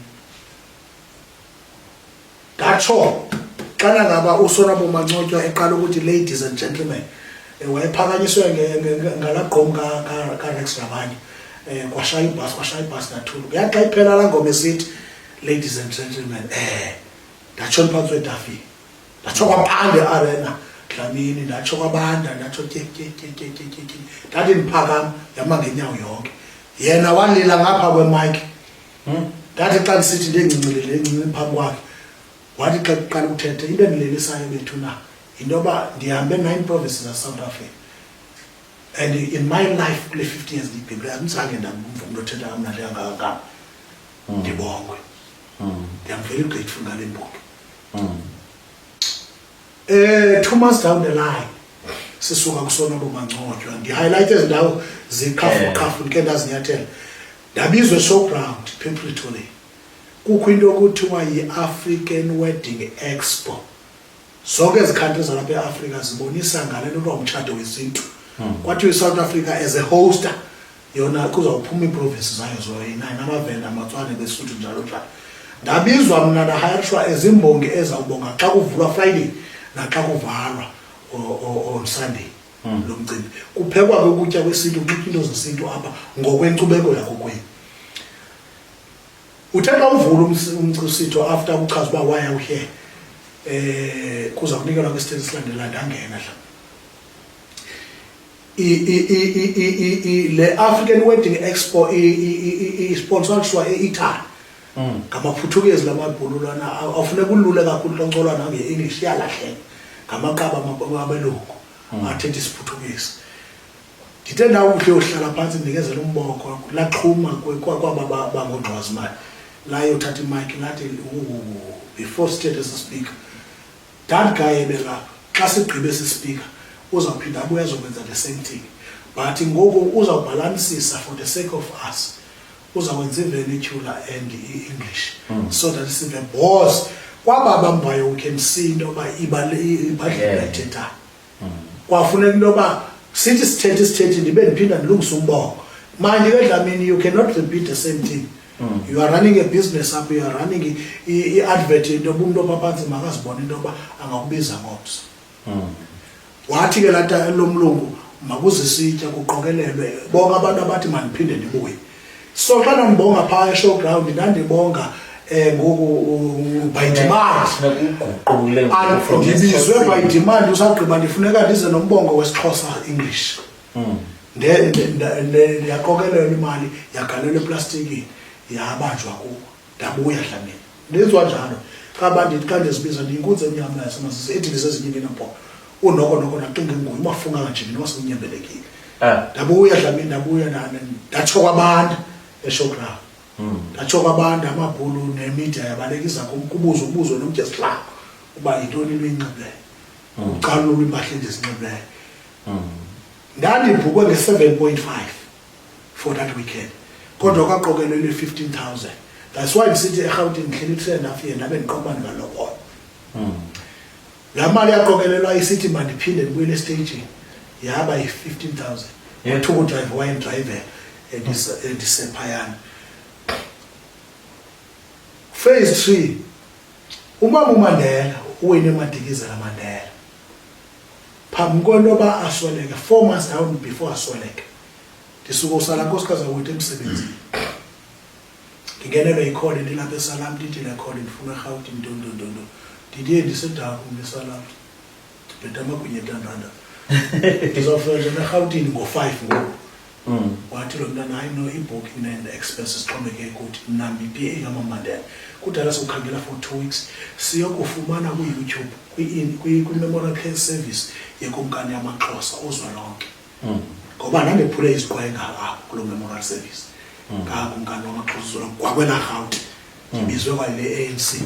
ndatsho xana ngaba uSonwabo Mangcotywa eqala ukuthi ladies and gentlemen wayephakanyiswe ngalagqom kaRex Rabani kwashaya ibhasi ndathula yathi xa iphela laa ngoma esithi ladies and gentlemen ndatsho phantsi kwetafile ndatsho kwapanda e-arena Dlamini ndatsho kwabanda ndatsho tyetyetyetyetye ndathi ndiphakama yama ngenyawo yonke yena walila ngapha kwemike ndathi xa ndisithi ndincinci phambi kwakhe wathi xa kuqala ukuthetha into endilelisayo bethu na into yoba ndihambe 9 provinces zaSouth Africa and in my life kule 50 years ndibhibhile andizange ndamva umntu othetha kamnandi kangaka ndibongwe I'm very grateful ngale mbongi 2 months down the line sisuka kuSonwabo Mangcotywa ndihighlight ezi ndawo zikhafu ndike ndazinyathela ndabizwe showground Pretoria kukho into okuthiwa yi-African Wedding Expo. Zonke ezikhanti zalapha eAfrika zibonisa ngale nto umtshato wesintu. Kwathi South Africa as a hoster yona kuzawuphuma iiprovince zayo zoyi-9 amavenda amatswane besuthu njalo njalo. Ndabizwa mna ndahayarishwa ezimbongi ezawubonga xa kuvulwa Friday naxa kuvalwa on Sunday lo mcimbi. Kuphekwa ke ukutya kwesintu kunxitywa into zesintu apha ngokwenkcubeko yakokwenu. Uthe xa uvula umsitho after uchaza uba why are you here kuza kunikelwa kwisithethe silandelayo ndangena dla. Le African Wedding Expo isponsorshwa eItaly. NgamaPhuthukezi lamabhululana awufuneka ulule kakhulu loncolwa nange-English yalahleka ngamaqaba abelungu athethe isiPhuthukezi. Ndithe ndawuhle uhlala phansi ndikezela umboko laqhuma kwaba bangongqwazimali laye uthatha imike lathi before state as a speaker that guy ebelapha xa sigqibe sispeaker uzawuphinda abuye azokwenza the same thing but ngoku uzawubhalansisa for the sake of us uzakwenza i-vernacular and i-English so that sive boss kwaba bambayo we can see into yoba ibadlulaithethayo kwafuneka into yoba sithi sithethe ndibe ndiphinda ndilungisa umbongo manje ke Dlamini you cannot repeat the same thing. You are running a business up, you are running i-advert into yoba umuntu opaphansi makazibona into yoba angakubiza ngomso. Wathi ke lata lomlungu makuzisitya kuqokelelwe bonke abantu abathi mandiphinde ndibuye. So xa ndibonga phaa e-showground ndandibonga ngoku by demand. Ndibizwe by demand usagqiba ndifuneka ndize nombongo wesiXhosa English. Ndiyaqokelelwa imali yagalelwa eplastikini yabanjwa kuwo ndabuya Dlamini. Ndenziwa njalo xa ndithi xa ndizibiza ndiyinkunzi emnyama yasemasisi edilise ezinye iinapho unoko naxinga nguye umafunga kanjini wasekunyembelekile. Ndabuya Dlamini ndabuya ndatsho kwabantu e-showground. Ndatsho kwabantu amabhulu nemedia yabalekisa kubuzo nomtya sihlalo uba yintoni into enxibileyo. Ucalulo impahla endizinxibileyo. Ndandibhukwe nge-7.5 for that weekend. Kodwa kwaqokelelwe 15,000. That's why ndisithi eRhawutini ndihleli 3.5 ndabe ndiqobana ngaloko. La mali yaqokelelwa isithi mandiphinde ndibuyele estagini yaba yi-15,000. Two drive wine driver endisephayana. Phase 3 umama uMandela uwine Madikizela Mandela. Phambi kwento yoba asweleke 4 months down before asweleke. Ndisuka usala nkosikazi awethu emsebenzini. Ndingenelwe yikhole ndilapha eSalam ndithi le khole ndifuna eRhawutini ntontontonto. Ndiye ndisedaku ngeSalam. Ndibhetha amagwinya entandanda. Ndizofika nje eRhawutini ngo-5 ngoku. Wathi lo mntana hayi no i-booking and expenses xhomekeke kuthi mna i-PA kaMamandela. Kudala sokukhangela for 2 weeks siyokufumana ku-YouTube kwi-Memorial Care Service yekumkani yamaXhosa uzwelonke. Ngoba nandephule iziqwaye ngapha kulo Memorial Service. Ngakumkani wamaXhosa uzwelonke kwakwela Rhawuti. Ndibizwe kwale ANC.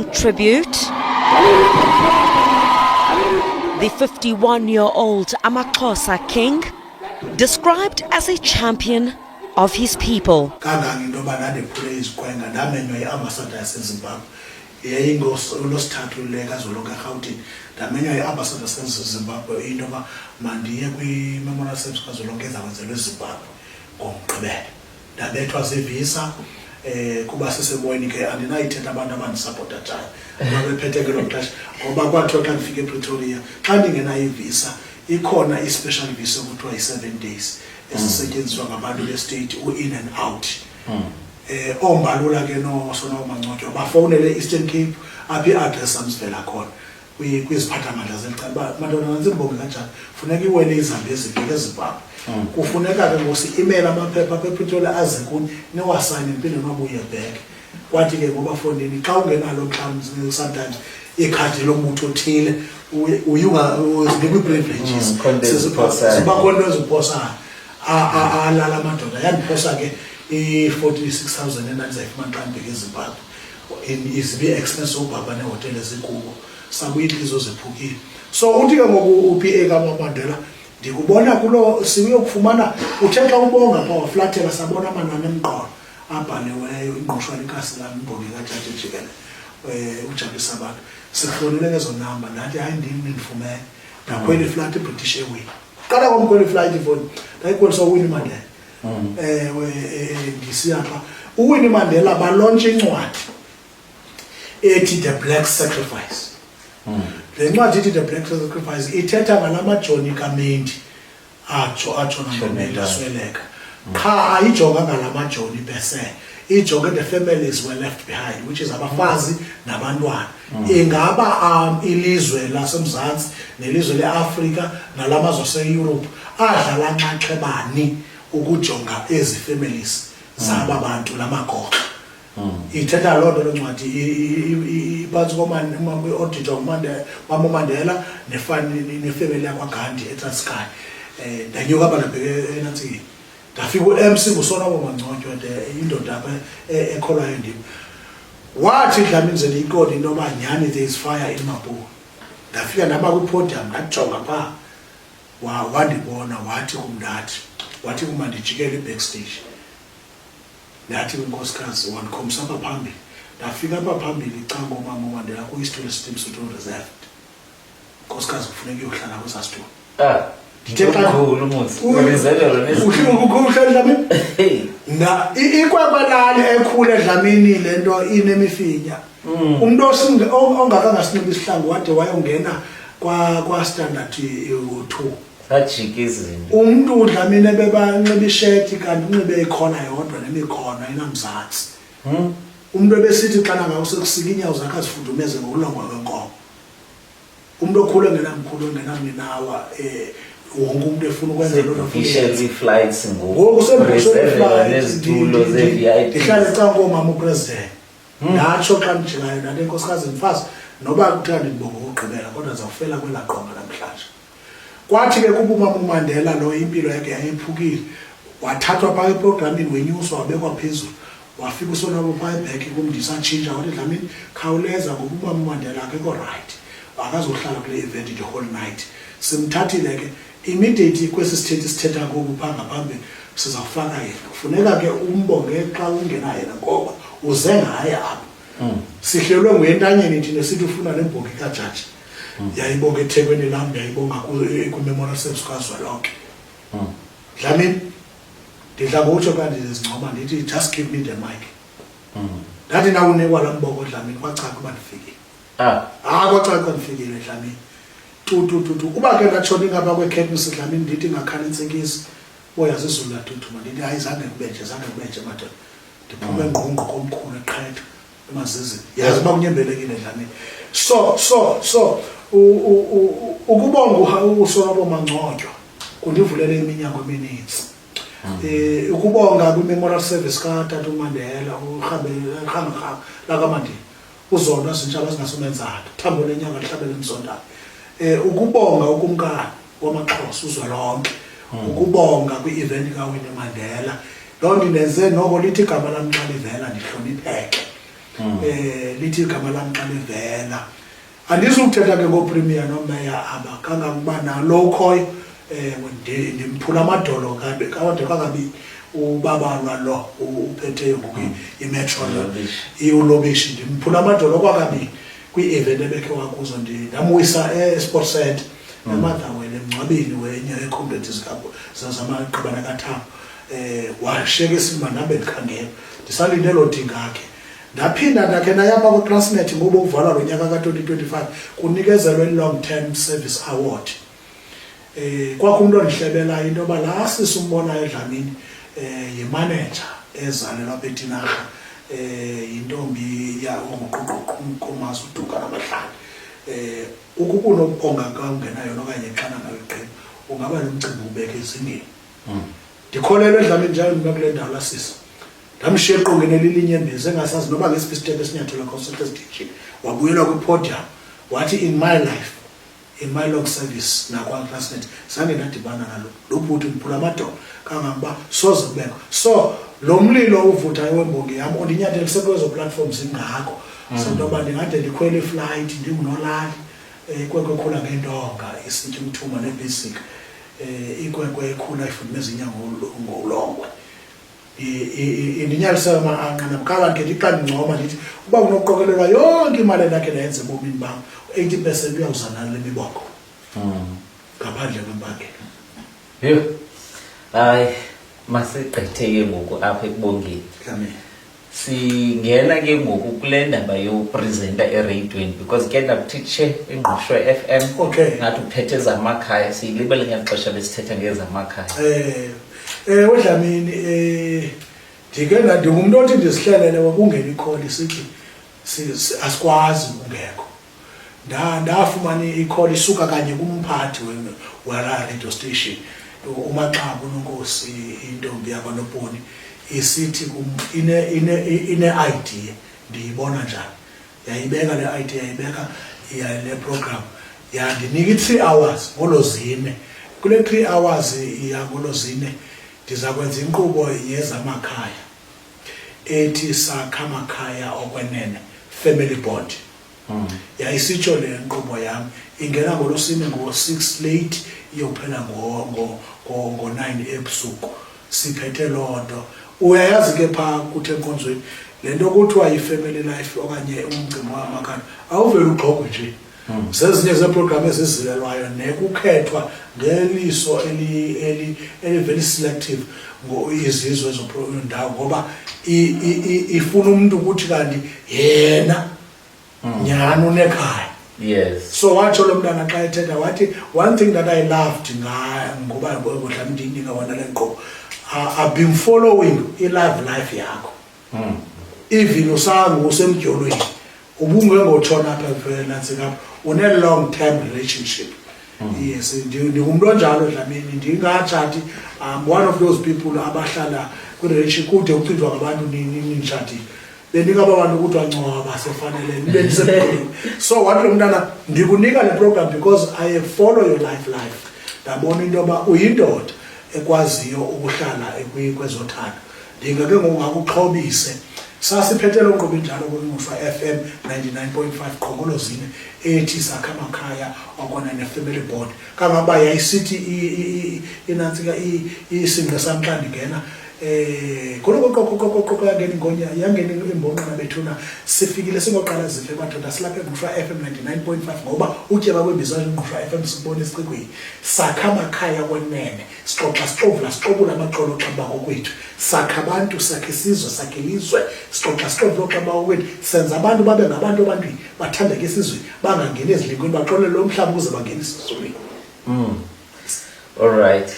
poignant tribute. The 51-year-old Amaxhosa king, described as a champion of his people. Kuba sisebweni ke andinayithetha abantu abandisapota njani babephethe ke lo xesha ngoba kwathiwa xa ndifike ePretoria xa ndingenayo ivisa ikhona i-special visa okuthiwa yi-7 days esisetyenziswa ngabantu be-state u-in and out. Ombalula ke nosona uMangcwatyo bafowunele Eastern Cape apha i-address amsivela khona kwiziphathamandla zeli uba madonna nantsimbonge kanjani funeka iwele iZambezi ibheke eZimbabwe. Kufuneka ke ngosi-email amaphepha apha ePretoria aze kuni niwasayine niphinde niwabuye bheke. Kwathi ke ngoba fondini xa ungenalo mhlawumbi sometimes ikhadi lombutho othile uzibekwa ii-privileges zibakhona eziphosayo alala amadoda yandiphosa ke i-46,000 endandizayifumana xa ndibheke eZimbabwe izibe expense obhaba nehotele ezikubo sabuye iinhliziyo zephukile. So uthi ke ngoku uPA kaMamandela ndikubona kulo siyokufumana uthe xa ubonga pha waflathela sabona amanani emqolo abhaliweyo ingqoshwa likasi lami imbongi kaJaji Jikelele uJabulisa abantu sifonele lezo namba ndathi hayi ndifumene ndakhwela iflight eBritish Airways qala kwamkhwela iflight ifoni ndayikhwelisa uWinnie Mandela ndisiya pha uWinnie Mandela balontshe incwadi ethi The Black Sacrifice. Le ncwadi ithi The Black Sacrifice ithetha ngalamajoni kaMendi atsho nangoMendi asweleka qha ayijonga ngalamajoni bese ijonge the families were left behind, which is abafazi nabantwana. Ingaba ilizwe laseMzantsi nelizwe leAfrika nalamazwe aseEurope adlala nxaxhebani ukujonga ezi families zaba bantu lamagoxa. Ithetha loo nto lencwadi iphantsi auditor uMamandela nefamily yakwaGandhi eTranskei. Ndanyuka apha ndabheke eNantsika ndafika uMC nguSonwabo Mangcwatyo indoda apha ekholwayo ndim wathi Dlamini Zelinkodi into yoba nyhani there is fire in Maputo. Ndafika ndaba kwipodium ndajonga phaa wandibona wathi kumndathi wathi kuma ndijikele backstage ndathi kwinkosikazi wandikhomsa apha phambili ndafika apha phambili xa ngomama uMandela kuyisitulo esitimsuto reserved nkosikazi kufuneka iyohlala kwesaa situlo. Ikwakwanani ekhule Dlamini le nto inemifinya umuntu ongakangasinxiba isihlangu wade wayongena kwa-standard 2 sajika izinto umuntu uDlamini ebebanxiba isheti kanti unxibe ikhona yodwa nemikhono inamzantsi. Umuntu ebesithi xana ngawusekusika iinyawo zakhe azifudumeze ngokulongwa kwenkomo. Umuntu okhule ngenamkhulu engenamninawa wonke umuntu efuna ukwenza loo nto flights ngoku nezitulo ze-VIP ndihlale ecankomama upresident ndatsho xa ndijikayo nale nkosikazi mfazi noba kuthiwa ndibonga ukugqibela kodwa ndizawufela kwelaa qonga namhlanje. Kwathi ke kuba uMama uMandela lo impilo yakhe yayiphukile wathathwa phaa eprogramini wenyuswa wabekwa phezulu wafika uSonwabo phaa ebheki kumndisatshintsha wathi Dlamini khawuleza ngoba uMama uMandela akekho right akazohlala kule event the whole night. Simthathile ke immediately kwesi sithethi sithetha ngoku phaa ngaphambili sizawufaka yena kufuneka ke umbonge xa ungena yena ngoba uze ngaye apha. Sihlelwe nguyentanyeni thina sithi ufuna nembongi kaJaji yayibonga eThekwini lam yayibonga kwi-memorial service kazwelonke. Dlamini ndidla ngokutsho xa ndizincoma ndithi just give me the mic. Ndathi na unikwa laa mbongo Dlamini kwacaca uba ndifikile. Kwacaca uba ndifikile Dlamini tu uba ke ndatshona ingapha kwekhepisi Dlamini ndithi ngakhala intsikisi boyazi izulu lathuthuma ndithi hayi zange kubenje madoda ndiphume ngqongqo komkhulu eQhetha emazizini yazi uba kunyembelekile Dlamini. So ukubonga uSonwabo Mangcwatyo kundivulele iminyango emininzi. Ukubonga kwi-memorial service kaTata uMandela uRhanga lakamandini uzona izintshaba ezingasomenzana thambo lenyanga lihlabele emsondayo. Ukubonga ukumkani wamaXhosa uzwelonke ukubonga kwi-event kaWinnie Mandela loo nto indenze noko lithi igama lam xa livela ndihlonipheke lithi igama lam xa livela. Andizukuthetha ke ngoPremier noMeya aba kangangoba nalo ukhoyo ndimphula amadolo kade kangabi ubabalwa lo uphethe ngoku imetro iulobishi ndimphula amadolo kwakabini kwi-event ebekhe wakuzo ndamuyisa eSport Center eMathabele emngcwabeni wenye eComrades zamaqabana kaThabo washiyeka isimba nabe ndikhangela ndisalinde lo dinga akhe ndaphinda ndakhe nayama kwi-Transnet ngoba uvala lo nyaka ka-2025 kunikezelwe i-Long Term Service Award. Kwakho umuntu ondihlebela into yoba laa sisi umbonayo eDlamini yimanager ezalelwa apha eTinarha yintombi onguQoqoqomazi uDuka Namahlanje. Ukunokuponga ka ungenayo okanye xana ngayo iqembu ungaba nomcimbi ubeke ezingeni. Ndikholelwa eDlamini njalo ndinokule ndawo lasisi ndamshiya eqongeni elilinye embizi engasazi noba ngesiphi isitebe esinyathelo ka-Social Station wabuyelwa kwi-podium wathi in my life, in my long service nakwa-Transnet zange ndadibana nalo lo bhuti ndiphula amadolo kangangoba soze kubekho. So lo mlilo uvuthayo wembongi yam ondinyathelise kwezo platforms zingako sentoba ndingade ndikhwele iflight ndingunolali ikwekwe ekhula ngentonga isitya umthuma nebasic ikwekwe ekhula ifudumeza inyanga ngolongwe indinyalisela ama-anqa namkala ke ndixa ndincoma ndithi uba kunokuqokelelwa yonke imali endakhe ndayenza ebomini bam 80% uyawuza nalo le mibongo ngaphandle kwempangelo. Yho, hayi masigqithe ke ngoku apha ekubongeni. Singena ke ngoku kule ndaba yopresenta eradioweni because ke ndakutitshe ingqusho FM. Okay. Ngathi uphethe ezamakhaya siyilibele ngeli xesha besithetha ngezamakhaya. Dlamini ndike ndingumuntu othi ndisihlelele wakungena ikholi sithi asikwazi ungekho. Ndafumana ikholi isuka kanye kumphathi wala radio station uMaxabu noNkosi intombi yakwaNoponi isithi ine idea ndiyibona njani yayibeka le idea yayibeka le program yandinika 3 hours ngolozine. Kule 3 hours ngolozine ndiza kwenza inkqubo yezamakhaya ethi sakha amakhaya okwenene, family bond. Yayisitsho le nkqubo yam ingena ngolosine ngo-6 late iyophela ngo-9 ebusuku siphethe loo nto. Uyayazi ke phaa kuthi enkonzweni le nto kuthiwa yi-family life okanye umcimbi wamakhaya awuvele ugxogwe nje. Zezinye zeeprogram ezizilelwayo nekukhethwa ngeliso very selective izizwe ezondawo ngoba ifuna umuntu ukuthi kanti yena nyhani unekhaya. Yes. So watsho lo mntana xa ethetha wathi one thing that I loved ngoba Dlamini ndiyinika wona le nkqubo I've been following i-live life yakho. Even usemdyolweni ubungengotshona apha vele nantsika une-long term relationship. Yes, ndingumuntu onjalo Dlamini ndingatshati. I'm one of those people abahlala kwi-relationship kude uchithwa ngabantu nitshati benika abantu ukuthi wangcwaba sefanele nibe ndisemqolweni. So wathi lo mntana ndikunika le program because I follow your life. Ndabona into yoba uyindoda ekwaziyo ukuhlala kwezothando. Ndingake ngokungakuxhobise sasiphethe lo nkqubo injalo kwiNgqusho FM 99.5 qhongolozine ethi sakha amakhaya okwenene, family bond. Kangangoba yayisithi inantsika isingqi sam xa ndingena koloko yangena ingonya yangena imbonqana bethuna sifikile singoqala zihle madoda silapha eNgqusho FM 99.5 ngoba utyeba kwembizo yeNgqusho FM sibona esicikweni sakha amakhaya kwenene sixovula amaqolo xaba kokwethu sakha abantu sakhe isizwe sakhe ilizwe sixovula xaba kokwethu senza abantu babe ngabantu abantwini bathandeke esizweni bangangeni ezilinkweni baxolele lo mhlaba ukuze bangene esizweni. All right.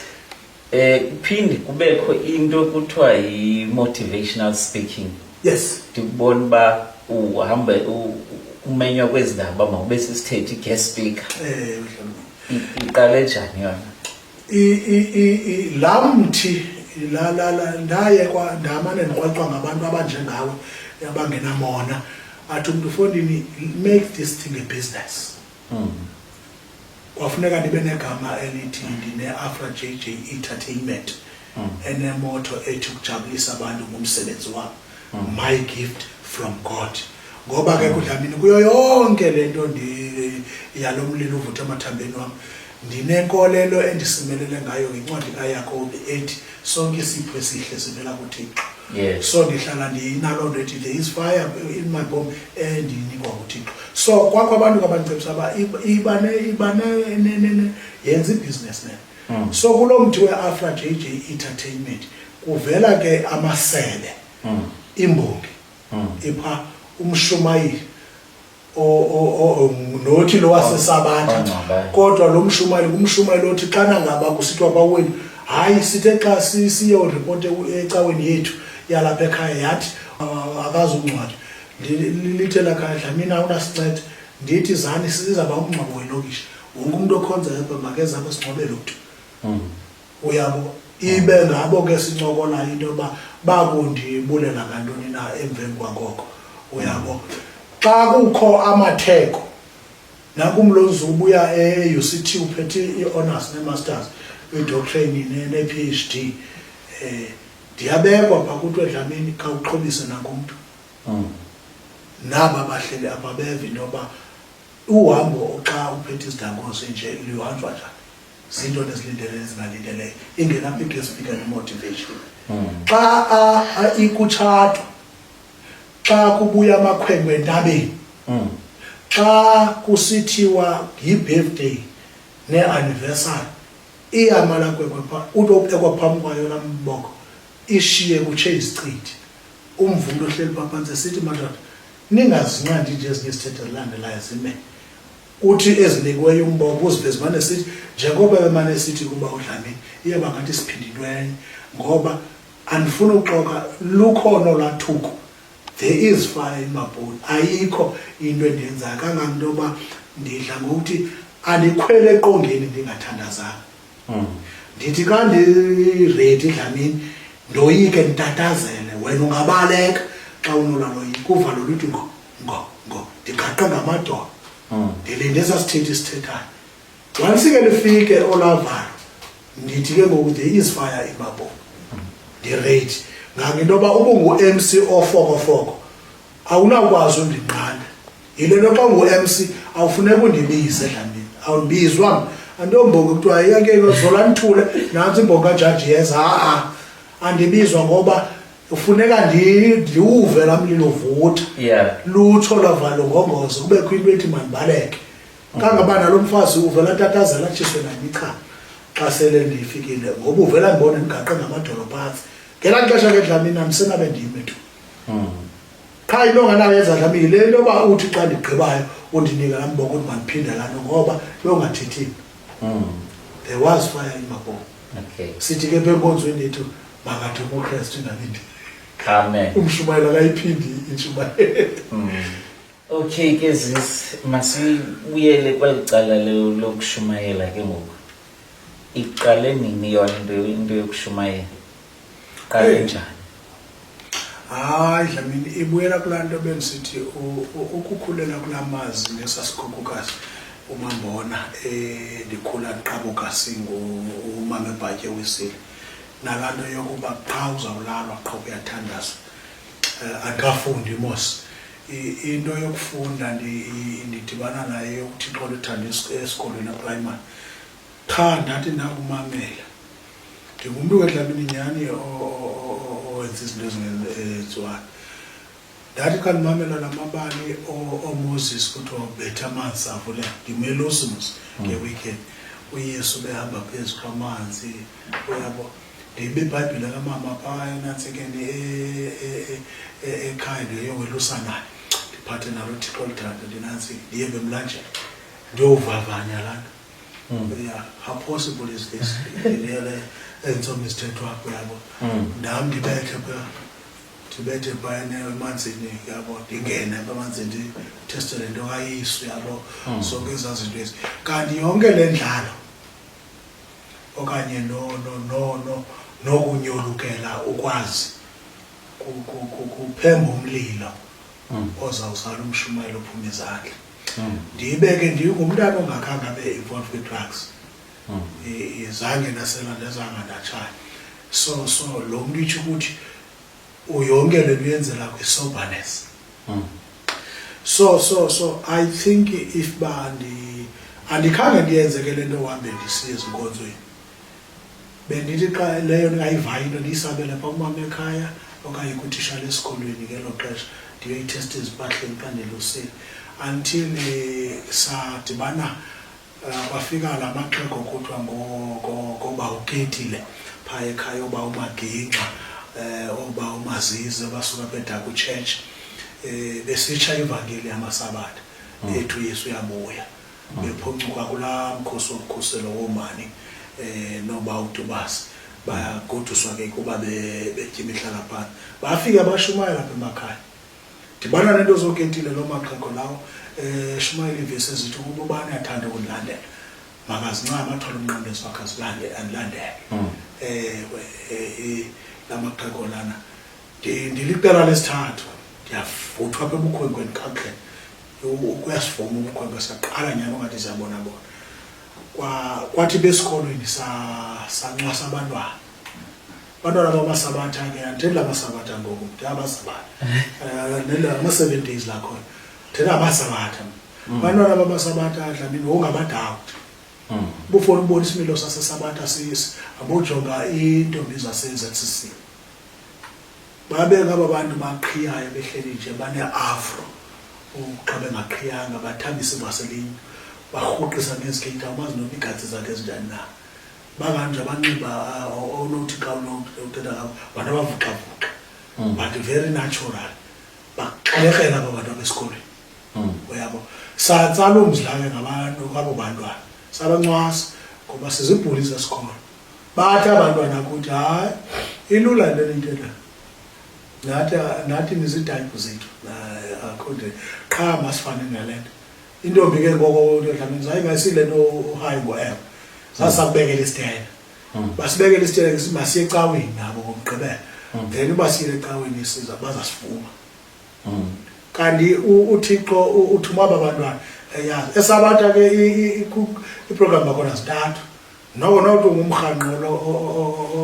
Phinde kubekho into kuthiwa yi-motivational speaking. Yes. Ndikubona uba uhambe umenywa kwezi ndaba mawube sisithethe i-guest speaker. Iqale njani yona? Lamthi ndaye ndamane ndikrwexwa ngabantu abanjengawe abangenamona athi umuntu ufondini make this thing a business. Kwafuneka ndibe negama elithi ndine-Afra JJ Entertainment enemoto ethi ukujabulisa abantu ngumsebenzi wami. My gift from God. Ngoba ke kuDlamini kuyo yonke lento yalomlilo uvutha emathambeni wami ndinenkolelo endisimelele ngayo ngencwadi kaYakobi ethi sonke isipho esihle sivela kuThixo. Yes. So ndihlala ndinalo nto ethi there is fire in my bone endinikwa nguThixo. So kwakho abantu abancebisa aba ibane yenza ibusiness ne. So kulo mthi weAfra JJ Entertainment kuvela ke amasebe imbongi ipha umshumayeli nothi lo waseSabatha kodwa lo mshumayeli othi xana ngaba kusithwa baweni hayi sithe xa siye report ecaweni yethu yalapha ekhaya yathi akazuncwadi lithela khaya Dlamini awunasincede ndithi zani sizaba umngcwabo welokishi wonke umuntu okhonza lapha makeze apha singcwabele ukuthi uyabo ibe ngabo ke sincokola into yoba bakundibulela ngantoni na emveni kwangoko uyabo xa kukho amatheko nakumlozi ubuya eUCT uphethe iHonors neMasters idoctorate nePhD ndiyabekwa pha kuthiwe Dlamini khawuxhobise nakumuntu naba bahleli apha beve noba uhambo xa uphethe isidangoso nje lihanjwa njani zinto nezilindele ezingalindeleyo ingelapha iGuest motivation xa ikutshato xa kubuya amakhwenkwe entabeni xa kusithiwa yi-birthday ne-anniversary iyamala kwekwe pha utopekwa phambi kwayo laa mboko ishiye kutshe izicithi umvulo ohleli pha phantsi sithi madoda ningazinqandi nje ezinye izithethe zilandelayo zime uthi ezinikiweyo umboko uziveze mane sithi njengoba bemane sithi kuba uDlamini iyeba ngathi siphindilweyo ngoba andifuna uxoka lukhona olathuko there is fire in my bone ayikho into endenzayo kangangoba ndidla ngokuthi andikhwele eqongeni ndingathandazanga ndithi kandiready Dlamini ndoyike ntatazele wena ungabaleka xa unolaloyika uvalo luthi ngo ndiqaqe ngamadolo ndilinde sasithethe isithethayo wansike lifike olavalo ndithi ke ngoku there is fire in my bone ndiready ngangintoba ubungu-MC ofokofoko awunakwazi undinqanda yile nto xa ungu-MC awufuneka undibize Dlamini awundibizwa antombongo kuthiwa yake zola nithule nantsi imbongo kajaji yeza andibizwa ngoba ufuneka ndiwuve laa mlilo vutha lutsho lavalo ngongozo kubekho into ethi mandibaleke kangaba nalo mfazi uvela tatazela atshiswe namicha xa sele ndifikile ngoba uvela ndibone ndigaqe ngamadolo phantsi ngelaa xesha ke Dlamini andisenabe ndime tu qha into onganayenza Dlamini le nto yoba uthi xa ndigqibayo undinika laa mbongo uthi mandiphinde laa nto ngoba yongathethini there was fire in my bone. Sithi ke benkonzweni yethu makathi uKristu ngalindi Amen. Umshumayela kayiphindi inshumayela. Okay ke sis masibuyele kwalicala lokushumayela ke ngoku. Iqale nini yona into yokushumayela? Qale njani? Hayi Dlamini ibuyela kulanto benisithi ukukhulela kulamazi nesasikhukhukazi umambona ndikhula ndiqhabuka singu umama eBhatye wisile nalanto yokuba xa uzawulalwa qha uyathandazwa akafundi mos into yokufunda ndidibana naye yokuthi xa uthanda esikolweni eprimary qha ndathi ndakumamela ndingumntu ke Dlamini nyhani owenza izinto ezingenziwayo ndathi xa ndimamela namabali oMoses kuthiwa ubetha amanzi avule ndimelosimus ngeweekend uyesu behamba phezu kwamanzi uyabo ndibe iBhayibhile kamama phaya nantsikeni ekhaya ndiyowelusa naye ndiphathe nalo Thixo olithanda ndinantsi ndiyebe emlanjeni ndiyovavanya laa nto how possible is this ndilele entsomi zithethwapho yabo ndam ndibethe phaa ndibethe phayana emanzini yabo ndingene emanzini ndithestele into kaYesu yabo zonke ezaa zinto ezi kanti yonke le ndlalo okanye nokunyolukela ukwazi kuphemba umlilo ozawuzala umshumayelo ophuma izandla ndibe ke ndingumntana ongakhange abe involved with drugs zange naselandezanga ndatshaya so lo mntu itsho ukuthi uyonke le nto uyenzela kwi-soberness So I think if andikhange ndiyenze ke lento uhambe ndisiye ezinkonzweni. Bendithi xa leyo ndingayivayo into ndiyisabele phaa kumama ekhaya okanye kutitshala esikolweni ngelo xesha ndiyoyithesta ezimpahleni xa ndilusile until sadibana kwafika la maxhego kuthiwa ngoba uketile phaa ekhaya oba uMaginxa oba uMazize basuka beDaku Church besitsha ivangeli yamasabatha ethu Yesu uyabuya bephoncuka kulaa mkhosi wokukhuselo woomani noba uDubasi bagoduswa ke kuba betya imihlala phantsi bafika bashumayela apha emakhaya ndibana nento zoketile loo maxhego lawo shumayela iivesi ezithi ukuba ubani athanda ukundilandela makazincame athole umnqamlezo wakhe andilandele la maxhego lana ndiliqela lesithathu ndiyavuthwa apha ebukhwenkweni kakuhle kuyasivuma ubukhwenkwe saqala nyani ongathi siyabona bona kwathi besikolweni sancwasa abantwana bamasabatha ke anditheni lamasabatha ngoku ndiyabasabatha ama-7 days lakhona ndithela amasabatha abantwana bamasabatha dlamini ngongabadawuti bufuna ubona isimilo sasesabatha abojonga iintombi zase-ZCC babe ngaba bantu baqhiyayo behleli nje bane-afro xa bengaqhiyanga bathambisa ivaseline barhuqisa ngezikeyita amazi noma igatsi zakhe ezinjani na banganje abanxiba onothi xa uthetha ngabo bantu abavuxavuxa but very natural baxelekela aba bantu abesikolweni uyabo satsala umzilake ngabantu kwabo bantwana sabancwasa ngoba sizibhuli zesikolo bathi abantwana kuthi hayi ilula le nto nathi nizidayiphu zethu akhonde qha masifane ngalento intombi ke ngoko dlamini zayingasile nto uhayi ngo-m sasakubekela isitena basibekela isitena masiye ecaweni nabo ngomgqibelo then basiyile ecaweni siza bazasivuma kanti uThixo uthuma aba bantwana yazi esabatha ke iprogram bakhona zithathu nokuthi ungumrhanqo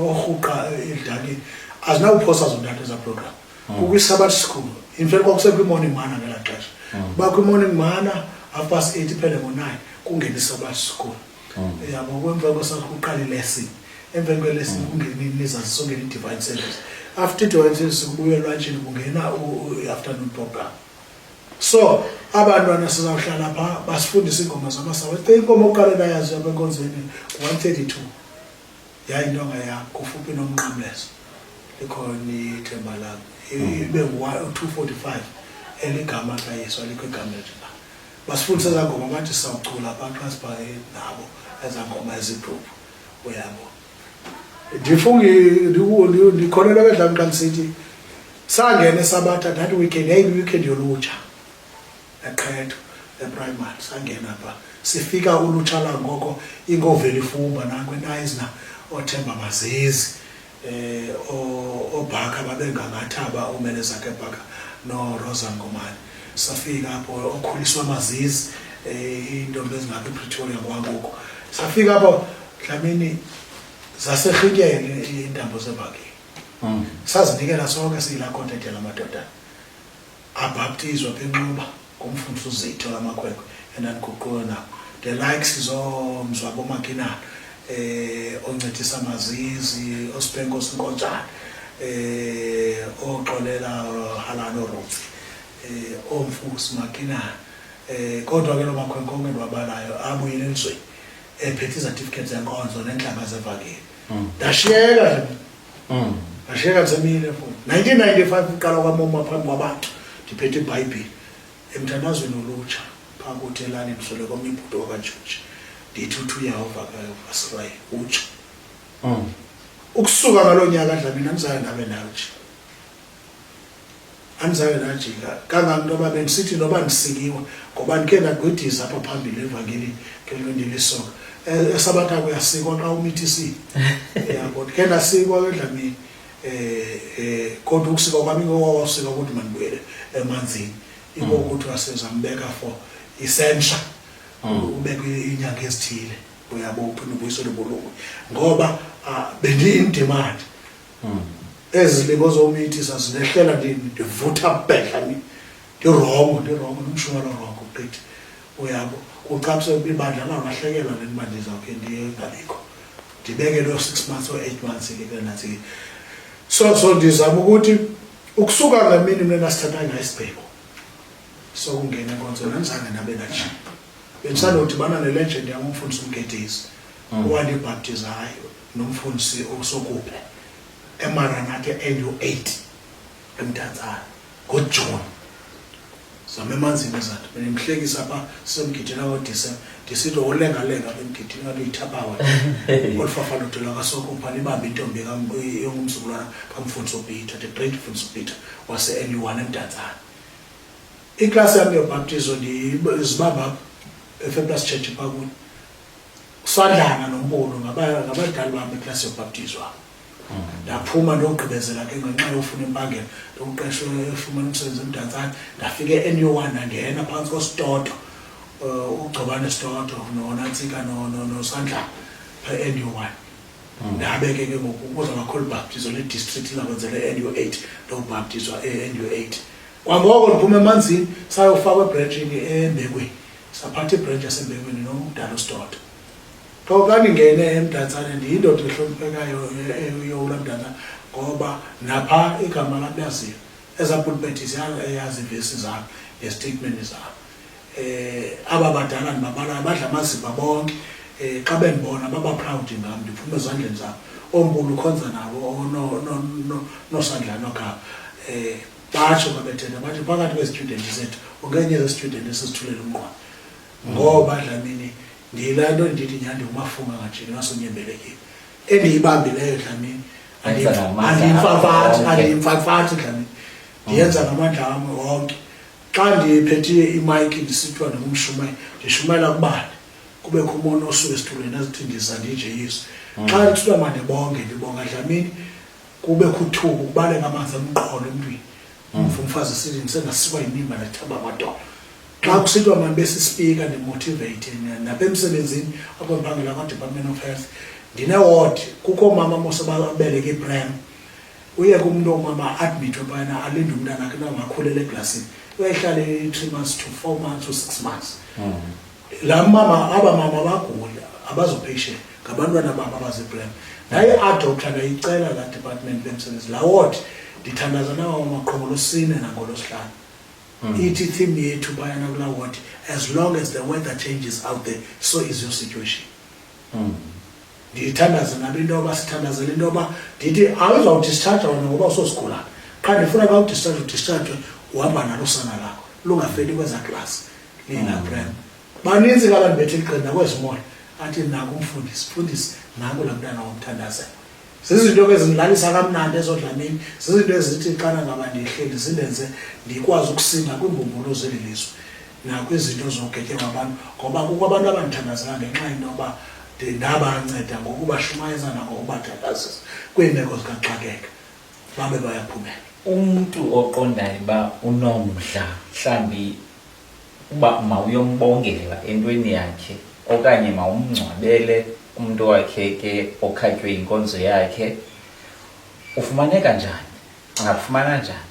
orhuqa edlakini azinawuphosa zontathu eza program kukwi-Sabbath school in fact kwakusekho i-morning mana ngela xesha bakho i-morning mana 8:30 iphele ngo-9 kungena i-Sabbath school yabo kwemva kwesakho kuqala ilesson emveni kwelesson kungena nizazi songena i-divine service after i-divine service kubuye elwantshini kungena i-afternoon program so abantwana sizawuhlala phaa basifundisa iingoma zamasabatha inkomo oqale ndayazi apha enkonzweni 132 yayintonga yam kufuphi nomnqamlezo likhona ithemba lam ibe 245 eligama kaYesu alikho igama lethu la basifundisa ezaa ngoma bathi sawucula apha xa sibhaye nabo ezaa ngoma ezigroup uyabo ndikholelwa bedlami xa ndisithi sangena esabatha that weekend yayiyi-weekend yolutsha eqhetho eprimary sangena pha sifika ulutsha langoko ingovela ifumba nankwenayizina othemba mazizi obhaka babengangathaba umele zakhe bhaka noRosa Ngomane safika apho okhuliswa mazizi intombi ezingapha ePretoria kwangoku safika apho dlamini zaserhityele iintambo zebhakeni sazinikela sonke siyila contact yalamadoda abhaptizwa apha eNxuba ngumfundisi uZitho lamakhwenkwe endandiguquwe nabo the likes zomzwabo Makinana oncedisa mazizi ospenko sinkonjana oxolela Halano Rotsi omfusi Makinana kodwa ke lo makhwenkwe onke wabalayo abuyele elizweni ephethe certificates zenkonzo nenhlanga zevangeli ndashiyeka zemile futhi 1995 uqala kwamoma phambi kwabantu ndiphethe iBhayibhile emthandazweni olutsha phaa kuThelani msole komibhudo wakaJoji ndithi uthi uYehova kaSirayi utsho ukusuka ngaloo nyaka dlamini andizayo ndabe nawutsho andizayo najika kangangoba bendisithi noba ndisikiwe ngoba ndikhe ndagwedisa apha phambili evangelini ngelondilisoka esabatha kuyasikwa xa umithisi yabo ndikhe ndasikwa ke dlamini kodwa ukusikwa kwami ngowawusika ukuthi mandibuyele emanzini iko ukuthi wasezambeka for isensha ubekwe inyanga ezithile uyabo uphinde ubuyisele ubulungu ngoba bendi-in-demand ezilebo zomithisa zinehlela ndivutha bedla ndirongo nomshumela rongo gqithi uyabo ucapse ibandla lahlekela lemali zakhe ndiye ngabikho ndibeke lo 6 months or 8 months ke nathi so ndizama ukuthi ukusuka ngemini mina sithatha ngesibheko so ungena konke nanzange nabe nathi bensanodibana nelegend yamumfundisi umgedisi owali baptizayo nomfundisi osokuphe eMaranatha NU8 eMtanzania ngoJune samemanzini ezathi benimhlekisa apha semgidina ngoDisemba ndisithi olenga bemgidina ngabuyithabawa olufafana udela kasokupha libambe intombi yomzukulwana kamfundisi uPeter the great Mfundisi Peter wase NU1 eMtanzania iklasi yami yobaptizo ndizibamba eFirst Church ePhakuni sadlana nombulo ngabadala bami eklasi yobaptizo ndaphuma ndogqibezela ke ngenxa yofuna impangelo ndokuqeshwe efumana umsebenzi eMtanzania ndafike eNU1 ngena phansi kositoto ugcobane sitoto noNantsika noSandla pha eNU1 ndabeke ke ngoku ukuze ngakhole baptizo le district lakwenzele eNU8 ndobaptizwa eNU8 kwangoko ndiphuma emanzini sayofaka ebranchini eMbekweni saphatha ibranch yaseMbekweni nomdala usitoto Kokani ngene eMtanzania ndiyindoda ehloniphekayo yokulamdana ngoba napha igama labiyaziyo ezapulpit yazi verse zami nestatement zami aba badala ndibabala badla amazimba bonke xa bendibona baba proud ngami ndiphuma ezandleni zabo ombulu khonza nabo nosandla nokha batsho babethena bathi phakathi kwezistudent zethu ungenye zestudent esizithulela umnqwazi ngoba dlamini ndilanto ndithi nyandi umafunga ngajini ngasonyembelekile endiyibambileyo dlamini andiyimfafathi dlamini ndiyenza ngamandla ami wonke xa ndiphethe imic ndisithwa nomshumayeli ndishumayela kubani kubekho umuntu osuke esithulweni azithi ndiza ndinje Yesu xa ndithula mandibonge ndibonga dlamini kubekho uthuku kubaleka amanzi emqolo emntwini umfazi sithi ngisengasikwa yinimba nathaba amadolo xa kusithiwa manje besispeaker ndimotivate napha emsebenzini apho ngiphangela kwa-Department of Health ndine-ward kukho mama mosebabeleke iprem uye kumuntu omama admitwe phana alinde umntana akhe nangakhulele eglasini uyayihlala 3 months to 4 months to 6 months la mama abamama bagula abazopatient ngabantwana babo abaziprem naye adoptha ngayicela la department bemsebenzi la ward ndithandaza nawo amaqhobo losine nangolosihlanu ithi theme yethu bayana kula ward as long as the weather changes out there so is your situation ndithandaza nabinto abasithandazela into yoba ndithi awuzawudischarge wena ngoba usosigulana qha ndifuna ka udischarge uhamba nalo sana lakho lungafeli kweza class linaprem baninzi kabantu bethu iqina kwezimole athi nako umfundisi nako la mntana womthandazela zizinto ezingilalisa kamnandi ezodlamini zizinto ezithi xana ngaba ndihleli zindenze ndikwazi ukusinda kwimbumbulo zelilizwe nakwizinto zogeke kwabantu ngoba kukho abantu abandithandazela ngenxa yintoba ndabanceda ngokubashumayeza nangokubathandazisa kwiimeko zikaxakeka babe bayaphumela umuntu oqondayo uba unomdla mhlambi uba mawuyombongela entweni yakhe okanye mawumngcwabele umuntu wakhe ke okhatywe inkonzo yakhe ufumaneka njani angafumana njani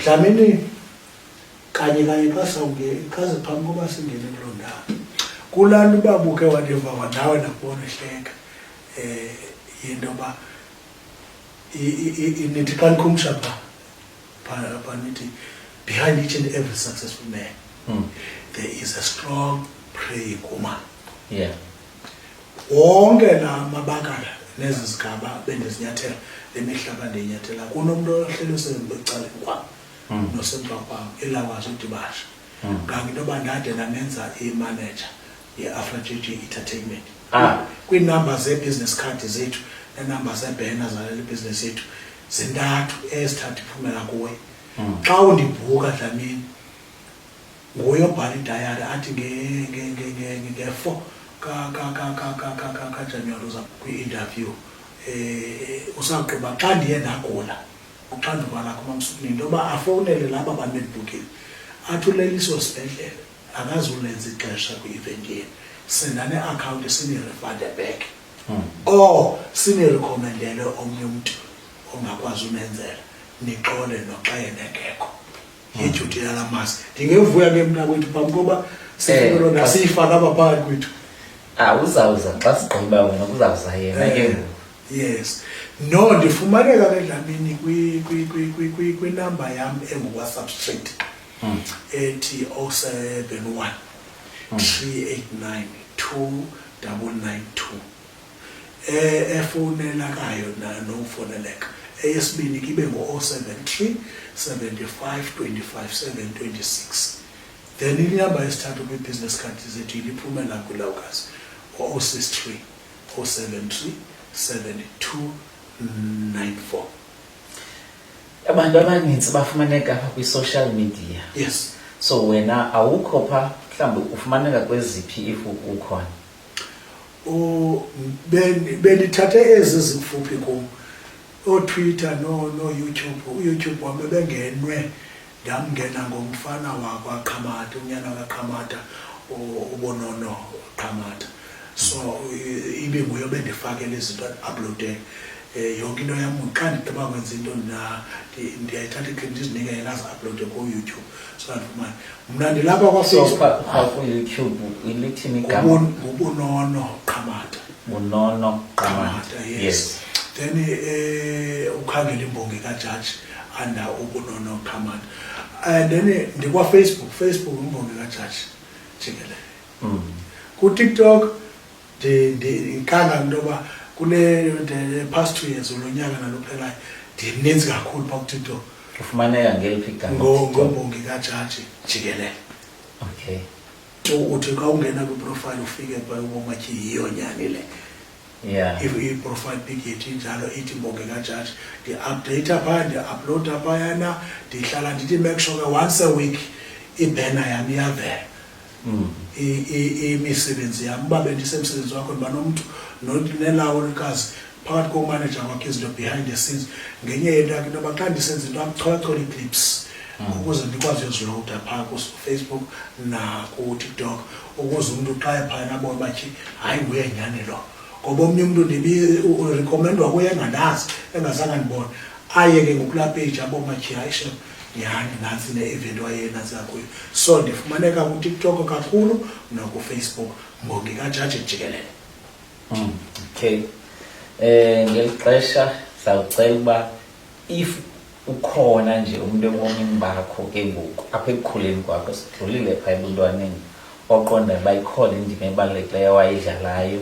Dlamini kanye kasawunge kaze phambi koba singene kuloo ndawo kulantu babuke whatever wanawe nakubona ehleka yintoba nithi xa nikhumsha pha nithi behind each and every successful man there is a strong praying woman. Yeah. Wonke la mabakala lezi zigaba bendizinyathela lemihlaba ndinyathela kunomuntu ohleli usebecaleni kwami nosemva kwami elakwazi udibasha kanti into bandade namenza imanager ye-Afrojeje Entertainment kwiinamba ze-business card zethu neenamba zeebhena zaleli business yethu zintathu ezithathu iphumela kuwe xa undibhuka Dlamini nguye obhala idayari athi nge-4 kaJanuwari uza kwi-interview usagqiba xa ndiye ndagula uxanduva lakho mamsukuni into yoba afowunele laba bantu bendibhukile athi uleliso sibhedlele akazulenza ixesha kwi-event yenu senda ne-account sinirefande back or sinirekhomendele omnye umntu ongakwazi unenzela nixole noxa engekho yiduty yalamasi ndingevuya ke mna kwethu phambi koba sifike lona siyifaka apha phakathi kwethu uzawuza xa sigqiba wena kuzawuza yena ke ngoku. Yes. No, ndifumaneka ke Dlamini kwinamba yam engokwa-substrate ethi 071 389 2992 efonelakayo nofoneleka. Eyesibini kibe ngo-073 75 25 726. Then inamba yesithathu kwi-business card zethu iliphumela kulawukazi o-063 073 7294. Abantu abaninzi bafumaneka apha kwi-social media. Yes. So wena awukho pha mhlawumbi ufumaneka kweziphi if ukhona? Bendithathe ezi zikufuphi kum, Twitter no YouTube. uYouTube wami bengenwe ndamngena ngomfana wakwaQhamata, unyana kaQhamata, uBonono Qhamata. So ibe nguye bendifakele izinto uploade yonke into yam xa ndigqiba kwenza into ndiyayithatha iklip ndizinike yena uploade ku-YouTube. So andifumane mna ndilapha kwaFacebook ku-YouTube ilithini igama? uBonono Qhamata. Bonono Qhamata. Yes. Then ukhangela imbongi kaJaji under uBonono Qhamata. And then ndikwa-Facebook imbongi kaJaji jikelele. Ku-TikTok ndikanga into yoba the past 2 years olonyaka nalophelayo ndininzi kakhulu phaa ku-TikTok. Ufumaneka ngeliphi igama? Ngombongi kaJaji jikelele. Okay. Uthi xa ungena kwiprofile ufike phaa ubomathi yiyo nyani le. Yeah. If i-profile pic yethu injalo ithi mbongi kaJaji ndi-update phaa ndi-uploada phayana ndihlala ndithi make sure once a week ibhena yam iyavela. Imisebenzi yam uba bendisemsebenzi wakho ndiba nomntu nelawolikazi phakathi komanager wakhe izinto behind the scenes ngenye yento yakhe into yoba xa ndisenza into acholachole ii-clips ukuze ndikwazi uzilowuda phaa kuFacebook naku-TikTok ukuze umntu xa ephayana abone bathi hayi nguye nyani lo. Ngoba omnye umntu urekomendwa kuye enganazi engazange ndibone aye ke ngokulaa page abone bathi hayi shem nyhani nantsi ne-event wayenantsi kakuyo. So ndifumaneka kuTikTok kakhulu nakuFacebook mbongi kaJaji jikelele. Okay. Ngeli xesha sawucela uba if ukhona nje umuntu ebomini bakho ke ngoku apha ekukhuleni kwakho sidlulile phaa ebuntwaneni oqonda bayikhona indima ebalulekileyo awayidlalayo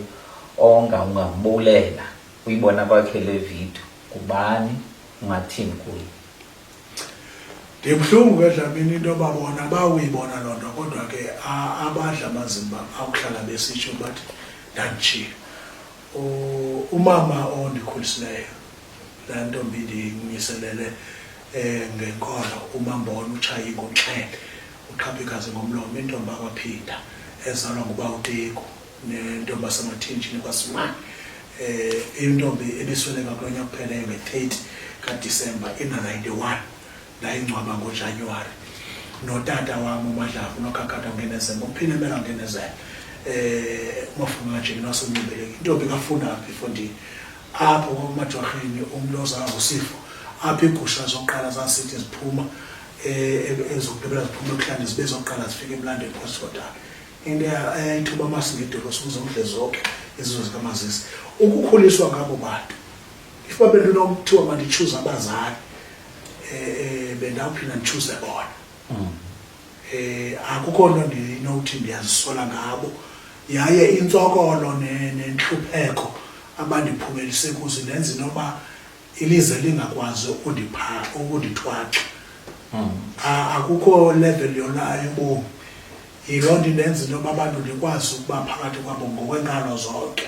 ongambulela uyibona kwakhe le video kubani ungathini kuyo? Ndibuhlungu ke Dlamini into yoba bona bawuyibona loo nto kodwa ke abadla amazimba akuhlala besitsho bathi ndanditshilo. Umama ondikhulisileyo laa ntombi ndiyimiselele ngenkolo uMambona utshaye ngoxhele uqhaphikazi ngomlomo intombi akwaPhinda ezalwa nguba uTeko nentombi asemathinjini kwaSimani. Intombi ebisweleka kulo nyaka kupheleyo nge-30 kaDisemba ina-91 ndayingcwaba ngoJanuwari notata wam uMadlavu noKhakhatha Ngenezela uPhinemela Ngenezela umafungana nje nasemnyembeleki intombi kafunda before apho kwaMajwarheni umntu ozalwa ngosifo apho iigusha zokuqala zasithi ziphuma ezokugqibela ziphuma ekuhlande zibe zokuqala zifike emlandweni postcodal into eyayithuba amasi ngedolo sukuze umdle zonke izizo zikamazisi. Ukukhuliswa ngabo bantu if babendinokuthiwa mandichuze abazali bendawuphinda ndichuze bona. Akukho nto ndinokuthi ndiyazisola ngabo yaye intsokolo nentlupheko abandiphumelise kuzo ndenza inoba ilizwe lingakwazi ukundithwaxa. Akukho level yona yobomi. Yiloo nto indenza intoba abantu ndikwazi ukuba phakathi kwabo ngokwenkalo zonke.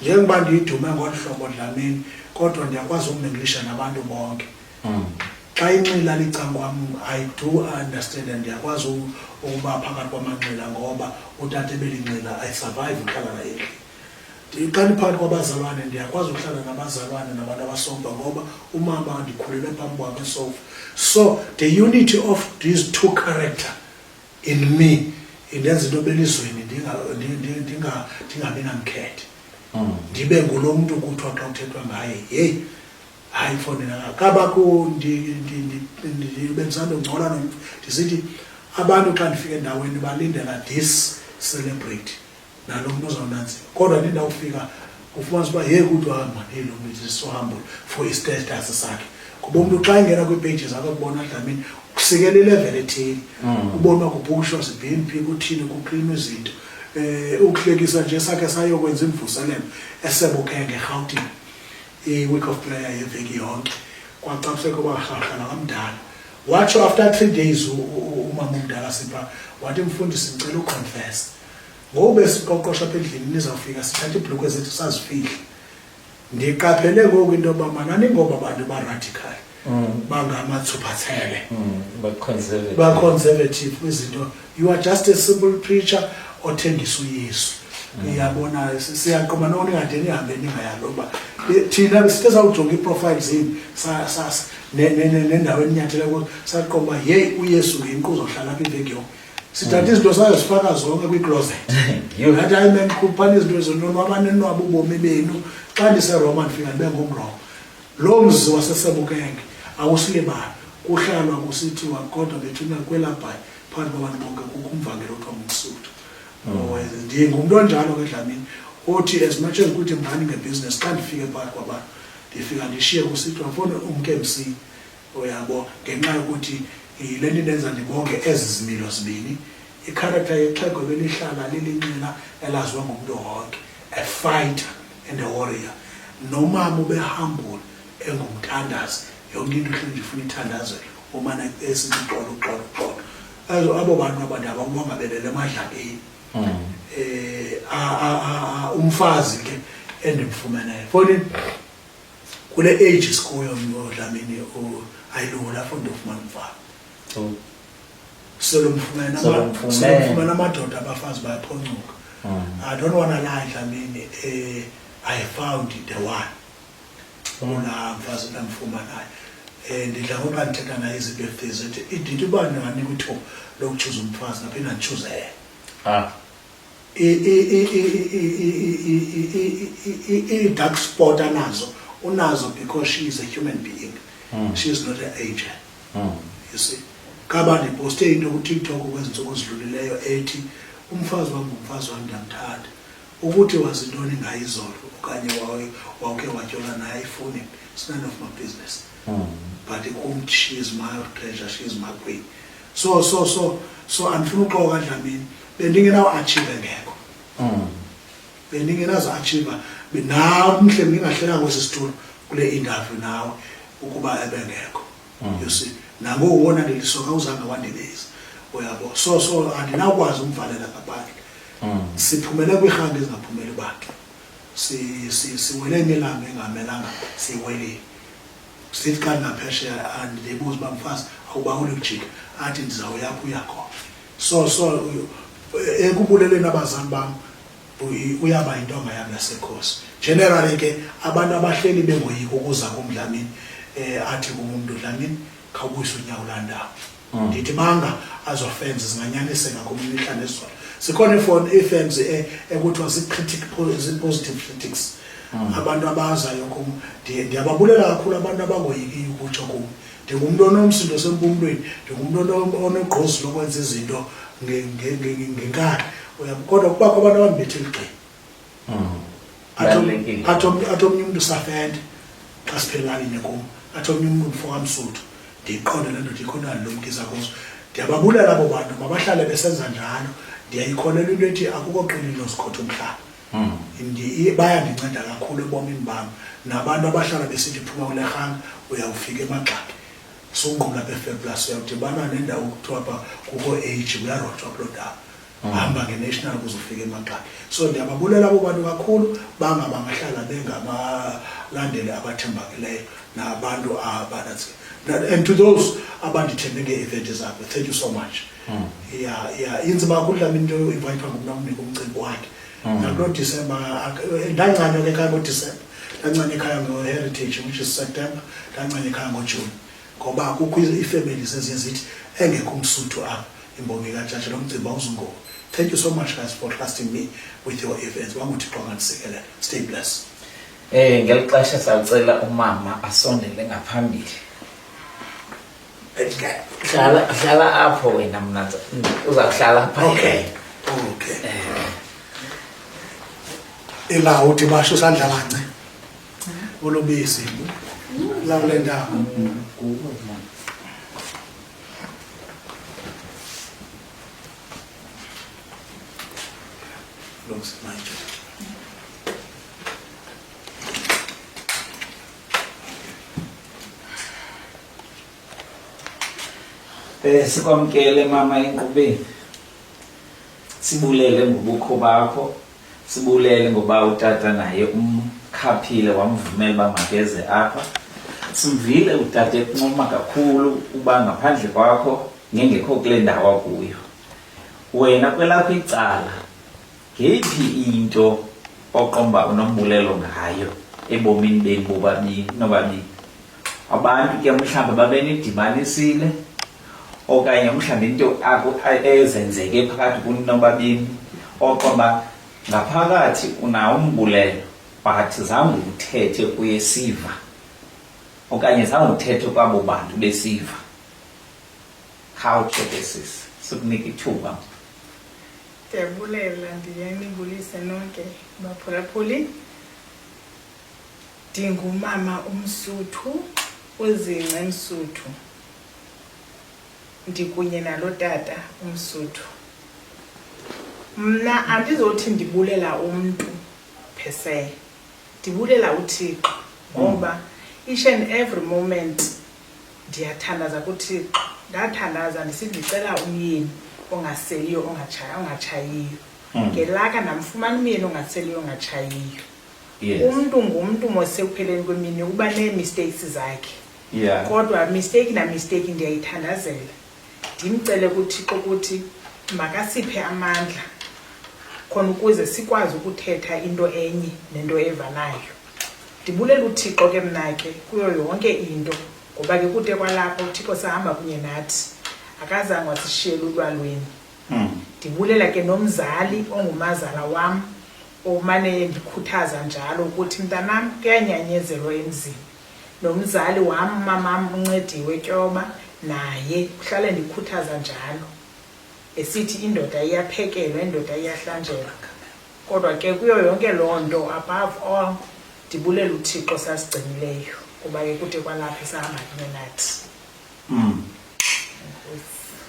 Njengoba ndiyidume ngolu hlobo Dlamini kodwa ndiyakwazi ukumenglisha nabantu bonke. Xa inxila licangwam I do understand and ndiyakwazi ukuba phakathi kwamanxila ngoba utata ebelinxila ayisurvive uhlala naye. Xa ndiphakathi kwabazalwane ndiyakwazi ukuhlala nabazalwane nabantu abasomba ngoba umama ndikhulele phambi kwakhe esofa. So the unity of these two character in me indenza into belizweni ndingabi namkhethe. Ndibe ngulo mntu kuthiwa xa kuthethwa ngaye hey hayi fonela kaba ku benzando ngcola ndisithi abantu xa ndifika endaweni balindela this celebrate nalo muntu ozawunanzi kodwa linda ufika ufumanisa uba hey kuthi hamba nelo muntu so humble for his status sakhe kuba umuntu xa ingena kwi-pages akubona Dlamini kusikela ilevel ethile ubona kubhukushwa zibhimpi kuthini kuqinwa izinto ukuhlekisa nje sakhe sayokwenza imvuselelo esebukenge eGauteng i-week of prayer yeveki yonke kwacapseko bahlala kamdala watsho after 3 days umama omdala sipha wathi mfundisi ngicela uconfess ngobe siqoqosha apha endlini nizawufika sithatha ibhlukwe zethu sazifihle ndiqaphele ngoku into yoba manani ngoba abantu ba-radical bangamathupathele ba-conservative kwizinto you are just a simple preacher othengisa uyesu iyabona siyaqoma noko ningade nihambe ningayaloba thina besithe sawujonga iprofile zini nendawo eninyathele kuzo saqomba yeyi uyesu ngenku uzohlala apha iveki yonke sithatha izinto sayozifaka zonke kwicloset ngathi hayi man khuphani izinto ezononwabane nonwaba ubomi benu xa ndiseroma ndifika ndibe ngumroma lo mzi wasesebukenge awusilibali kuhlalwa kusithiwa kodwa bethuna kwelabhayi phakathi kwabantu bonke kukho umvangelo othiwa ngumsuthu ndingumuntu onjalo ke Dlamini othi as much as ukuthi mngani ngebhizinesi xa ndifike phakathi kwabantu ndifika ndishiye kusithiwa mfuna umke-MC uyabo ngenxa yokuthi le nto indenza ndibonke ezi zimilo zibini ikharektha yexhego belihlala lilinqina elaziwa ngumntu wonke a fighter and a warrior nomama ubehambule engumthandazi yonke into hleli ndifuna ithandazelo umana esithi xolo abo bantu abantu abangabelele emadlakeni umfazi ke endimfumeneyo foni kule age sikuyo Dlamini ayilula for ndofumana umfazi selomfumana amadoda abafazi bayaphoncuka I don't want to lie Dlamini I found the one una mfazi namfumanayo ndidla ngoba ndithetha naye izi-birthdays ethi idithi uba ndinganika ithuba lokuchuza umfazi naphinda ndichuze yena i-dark spot anazo unazo because she is a human being she is not an angel you see kaba ndiposte into kuTikTok kwezintsuku ezidlulileyo ethi umfazi wami ngumfazi wami ndiyamthanda ukuthi wazintoni ngayizolo okanye wawuke watyola naye ayifuni it's none of my business but she is my treasure she is my queen so andifuna uxoka Dlamini bendingenawo-achieve ngekho bendingenazo-achieve namhle ngingahlela kwesi situlo kule interview nawe ukuba ebengekho you see nangoku wona ndilisoka uzange wandibeza uyabo so andinawukwazi umvalela ngaphandle siphumele kwiirhange ezingaphumeli bantu siwele ngelanga engamelanga siyiwelile sithi xa ndingaphesheya andibuza uba mfazi awubawuli ukujika athi ndizawuyapha uyakhona so ekubuleleni abazali bam uyaba yintonga yami yasekhosi generally ke abantu abahleli bengoyika ukuza kumDlamini athi kumuntu Dlamini khawubuyisa unyawo landawo ndithi banga azofenza zinganyaniseka kumihla nesizolo sikhona i-firms ekuthiwa zi-positive critics abantu abazayo kum ndiyababulela kakhulu abantu abangoyikiyo ukutsho kum ndingumuntu onomsindo sempumlweni ndingumuntu onegqozi lokwenza izinto ngenkani kodwa kubakho abantu abambethe eligqini athi omnye umntu safende xa siphelelani kum athi omnye umntu mfokamsuthu ndiyiqonde le nto ndiyikhona lomkisa kuzo ndiyababulela abo bantu mabahlale besenza njalo ndiyayikholela into ethi akukho qinilo sikhotha umhlaba bayandinceda kakhulu ebomini bam nabantu abahlala besithi phuma kule rhanga uyawufika emagxaki sowunqula apha eFairplus uyawudibana nendawo kuthiwa apha kukho age uyarojwa kuloo ndawo hamba nge-national kuze ufike emagxaki so ndiyababulela abo bantu kakhulu bangahlala bengamalandeli abathembakeleyo nabantu and to those abandithembe ngee-event zabo thank you so much inzima kakhulu Dlamini into invayithwa ngumntu amnika umcimbi wakhe nakulo December ndancanywa ke ekhaya ngoDecember ndancanywa ekhaya ngo-Heritage which is September ndancanywa ekhaya ngoJune ngoba kukho iifamilies eziye zithi engekho umsuthu apha imbongi kaJaji lo mcimbi awuzungoku thank you so much guys for trusting me with your events wanguthixo angandisekele stay blessed Ngelixesha sawucela umama asondele ngaphambili. Hlala apho wena mna uzakuhlala apha. Okay. Ila uthi basho sandla lance. Olubisi. La kule ndawo. Looks like Sikwamkele mama enkqubeni. Sibulele ngobukho bakho. Sibulele ngoba utata naye umkhaphile wamvumela uba makeze apha. Simvile utata encoma kakhulu uba ngaphandle kwakho ngengekho kule ndawo kuyo. Wena kwelakho icala ngephi into oqomba unombulelo ngayo ebomini beni bobabini nobabini? Abantu ke mhlawumbe babenidibanisile okanye mhlawumbe into ezenzeke phakathi kuni nobabini oqomba ngaphakathi unawo umbulelo but zange uthethe kuye siva okanye zange uthethe kwabo bantu besiva. How to this sikunika ithuba. Ndiyabulela, ndiyanibulise nonke baphulaphuli. Ndingumama umSuthu, uZingce Msuthu. Ndikunye nalo tata umSuthu. Mna andizothi ndibulela umuntu per se. Ndibulela uThixo ngoba each and every moment ndiyathandaza kuThixo. Ndathandaza ndicela umyeni ongaseliyo ongatshayiyo. Ngelaka namfumana umyeni ongaseliyo ongatshayiyo. Umuntu ngumuntu mose kupheleni kwemini uba nee-mistakes zakhe. Kodwa mistake na mistake ndiyayithandazela. Ndimcele kuThixo ukuthi makasiphe amandla khona ukuze sikwazi ukuthetha into enye nento evanayo. Ndibulela uThixo ke mna ke kuyo yonke into ngoba ke kude kwalapho uThixo sahamba kunye nathi. Akazange wasishiyela ulwalweni. Ndibulela ke nomzali ongumazala wam omane ndikhuthaza njalo ukuthi mntanam kuyanyanyezelwa emzini. Nomzali wam mamam uNcediwe Tyoba naye uhlale ndikhuthaza njalo. Esithi indoda iyaphekelwa, indoda iyahlanjelwa. Kodwa ke kuyo yonke loo nto above all ndibulela uThixo sasigcinileyo kuba ke kude kwalapha sahamba kunye nathi.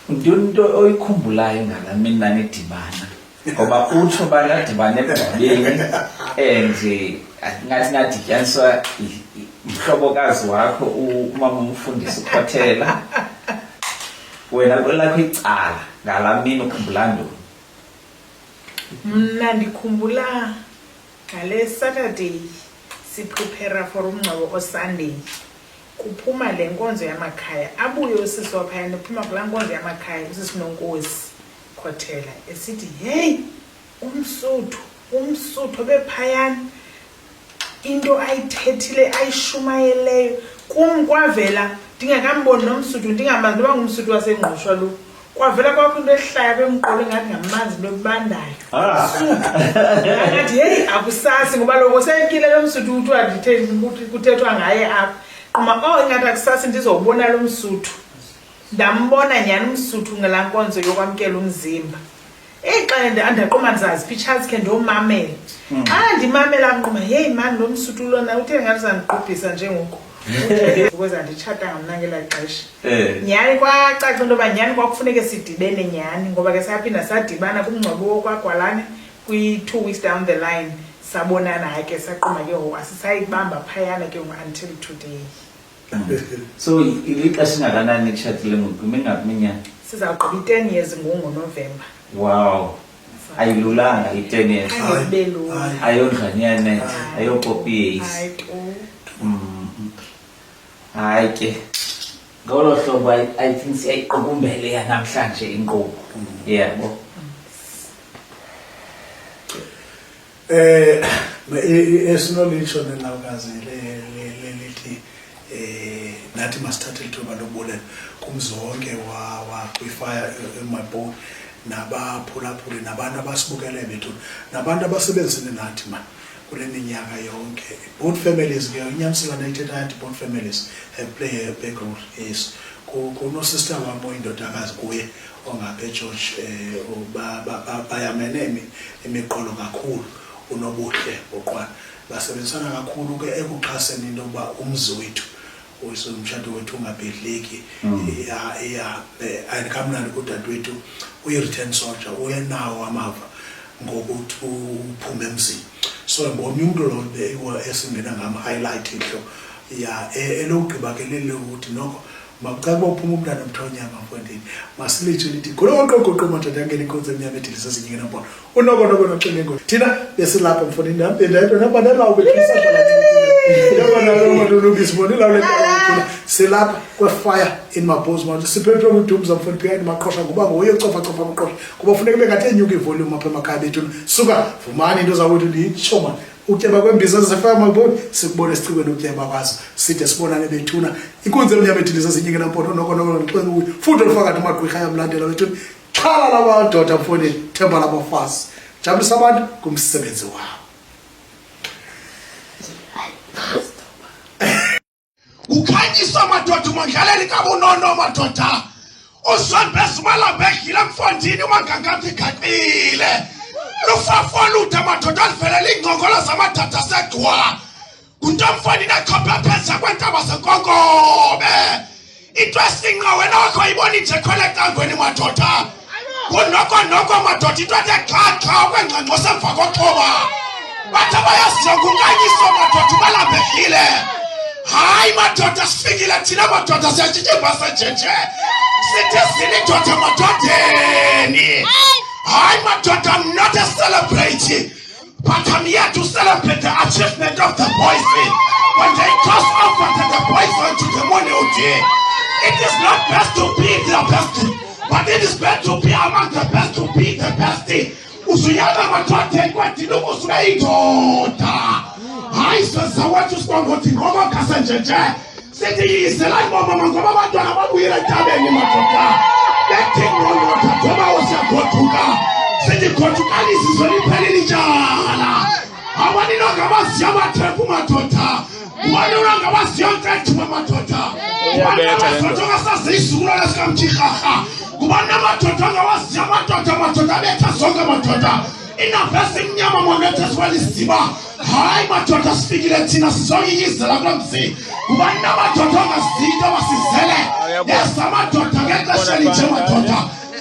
Into oyikhumbulayo ngalamini nanidibana ngoba utsho banadibane ebabini nje ngathi nadityaniswa umhlobokazi wakho umama umfundisi uKhothela. Wena kwelakho icala ngalamini ukhumbula ntoni? Mna ndikhumbula ngale Saturday siprepare for umngcwabo oSunday. Kuphuma le nkonzo yamakhaya abuye usisi waphayana uphuma kulaa nkonzo yamakhaya usisi Nonkosi Khothela esithi hey umSuthu bephayana into ayithethile ayishumayeleyo kum kwavela ndingakamboni nomSuthu ndingamazi noba ngumSuthu wasengqoshwa lo kwavela kwakho into ehlaya bemqolo ngathi ngamazi into ebandayo. Ngathi hey akusasi ngoba lokho sekile lo mSuthu uthi aditheni kuthethwa ngaye apha. Qoma ingathi akusasi ndizobona lo mSuthu. Ndambona nyani umSuthu ngelaa nkonzo yokwamkela umzimba. Xa andaqoma ndizazi pictures ke ndomamela. Xa ndimamela nqoma hey man lo mSuthu lona uthe ngathi zandiqubhisa njengoku. Ukuze nditshata ngamna ngelaa xesha. Nyani kwacaca into yoba nyani kwakufuneke sidibene nyani ngoba ke saphinda sadibana kumngcwabo wokwagwalane kwi-2 weeks down the line. Sabonana ke saqoma ke asisayibamba phayana ke until today. So ilixesha ingakanani nitshatile ngumengaphi? Sizawugqiba 10 years ngoNovember. Wow. Ayilulanga i-10 years. Ayondlanyane, ayopopiyes. Hayi ke ngolo hlobo I think siyayiqukumbele yanamhlanje inkqubo. Yebo. Esinolitsho nelawukazi lithi nathi masithathe lithuba lobulela kumzi wonke kwifire emabhoni nabaphulaphuli nabantu abasibukele bethu nabantu abasebenzile nathi man kuneminyaka yonke. Both families ngiyayinyamisela nayithetha yathi both families have played a big role. Yes, kuno-sister wami oyindodakazi kuye ongapha eGeorge bayamene imiqolo kakhulu unobuhle oqwana basebenzisana kakhulu ke ekuxhaseni into yokuba umzi wethu umshado wethu ungabhidliki ayikamnandi kudadewethu uyi-return soldier uyenawo amava ngokuthi uphume emzini. So ngibona umuntu lo esingena ngam-highlight ihlo elokugqiba ke leli ukuthi nokho makucaka uphuma umntana omthonyama mfondini masilitsho lithi goloqoqoqo madoda angena inkonzo emnyama edilisa ezinye ngembona unokonoko noxele ingozi thina besilapha mfondini ndayedwa nabanalawo bekhisadlala silapha kwefire in Mabos Mountain siphethwe kudumza mfoni behind maqhosha ngoba ngoye cofa amaqhosha kuba funeka bengathi enyuka ivolume apha emakhaya bethu suka vumani into zawuthi nditsho man utyeba kwembiza zefire maboni sikubone sicibene utyeba kwazo side sibonane bethuna inkunzi emnyama edilisa ezinye ngenampoto nokonoko noxele ukuthi futhi olifakathi amagqwirha yamlandela bethuna xhala labandoda mfondini themba labafazi jabulisa abantu kumsebenzi wabo. Ukhanyiswa madoda umandlaleli kabunono madoda uzonbesimala begile mfondini umangangathi gaqile lufafolutha madoda alivelela ingcongolo zamadada segcwa kunto mfondini akhopha phezulu kwentaba senkonkobe into esinqa wena wakho ibona nje khona eqangweni madoda kunoko madoda into ethe xaxa kwengxengxo semva koxhoba bathi bayasijonga unkanyiswa madoda ubalambekile. Hayi madoda sifikile thina madoda siyatshitshimba sejeje sithi silindoda madodeni. Hayi madoda, I'm not a celebrity, but I'm here to celebrate the achievement of the boys. When they cross over to the boys onto the money, it is not best to be the best, but it is best to be among the best to be the best. Usuyama madoda kwatino usuyayindoda. Hayi sezawethu sibongothi ngoba kasenjeje sithi yisela ingoma ngoba abantwana babuyela etabeni madoda bethi ngoba ngoba usiyagoduka sithi godukani sizwe liphele lijala abani nongabasiya amathembu madoda ubani nongabasiya ntethu madoda ubani nongabasiya ngasazisukulo lesikamthirhaha kubani amadoda ngawasiya madoda betha zonke madoda inavesi mnyama monethe siwalisiba. Hayi madoda sifikile thina sizongiyizela kulomzi kubani namadoda ongazinto basizele yesa madoda ngexesha linje madoda.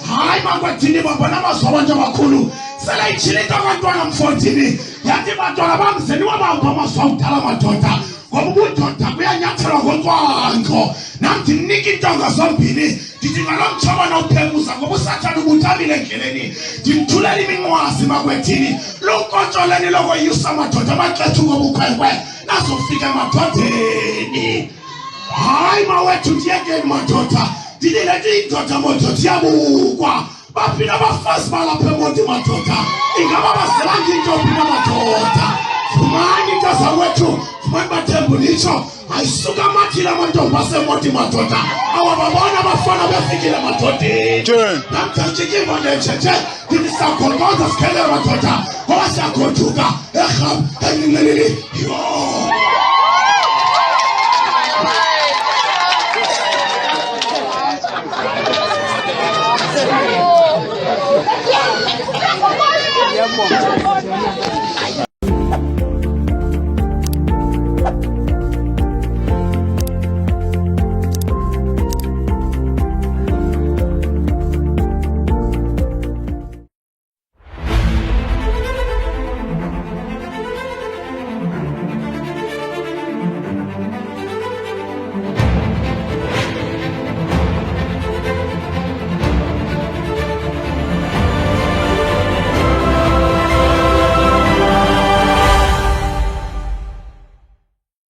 Hayi makwethini babona amazwaba nje amakhulu sele itshile into abantwana mfondini yathi bantwana bamzeni wabamba amazwa udala madoda ngoba ubudoda kuyanyathelwa ngokwandlo namthi nika intonga zombini ndithi ngalo mtshobana uphemuza ngoba usathana ubuthabile endleleni ndimthulela iminqwazi makwethini lunkotsholeni lokoyisa madoda amaxethu ngobukhwenkwe nazofika emadodeni. Hayi mawethu ndiyekeni madoda ndithi lethi indoda madoda iyabukwa baphinda abafazi balapha emoti madoda ingaba bazelanga intombi namadoda fumani into zawethu fumani bathembu litsho ayisuka amathile amantombi asemoti madoda awababona abafana befikile madodeni namthatshikimbo ndenjeje ndithi siyakhonkoza sikhele madoda ngoba siyagoduka erham elingeleli yo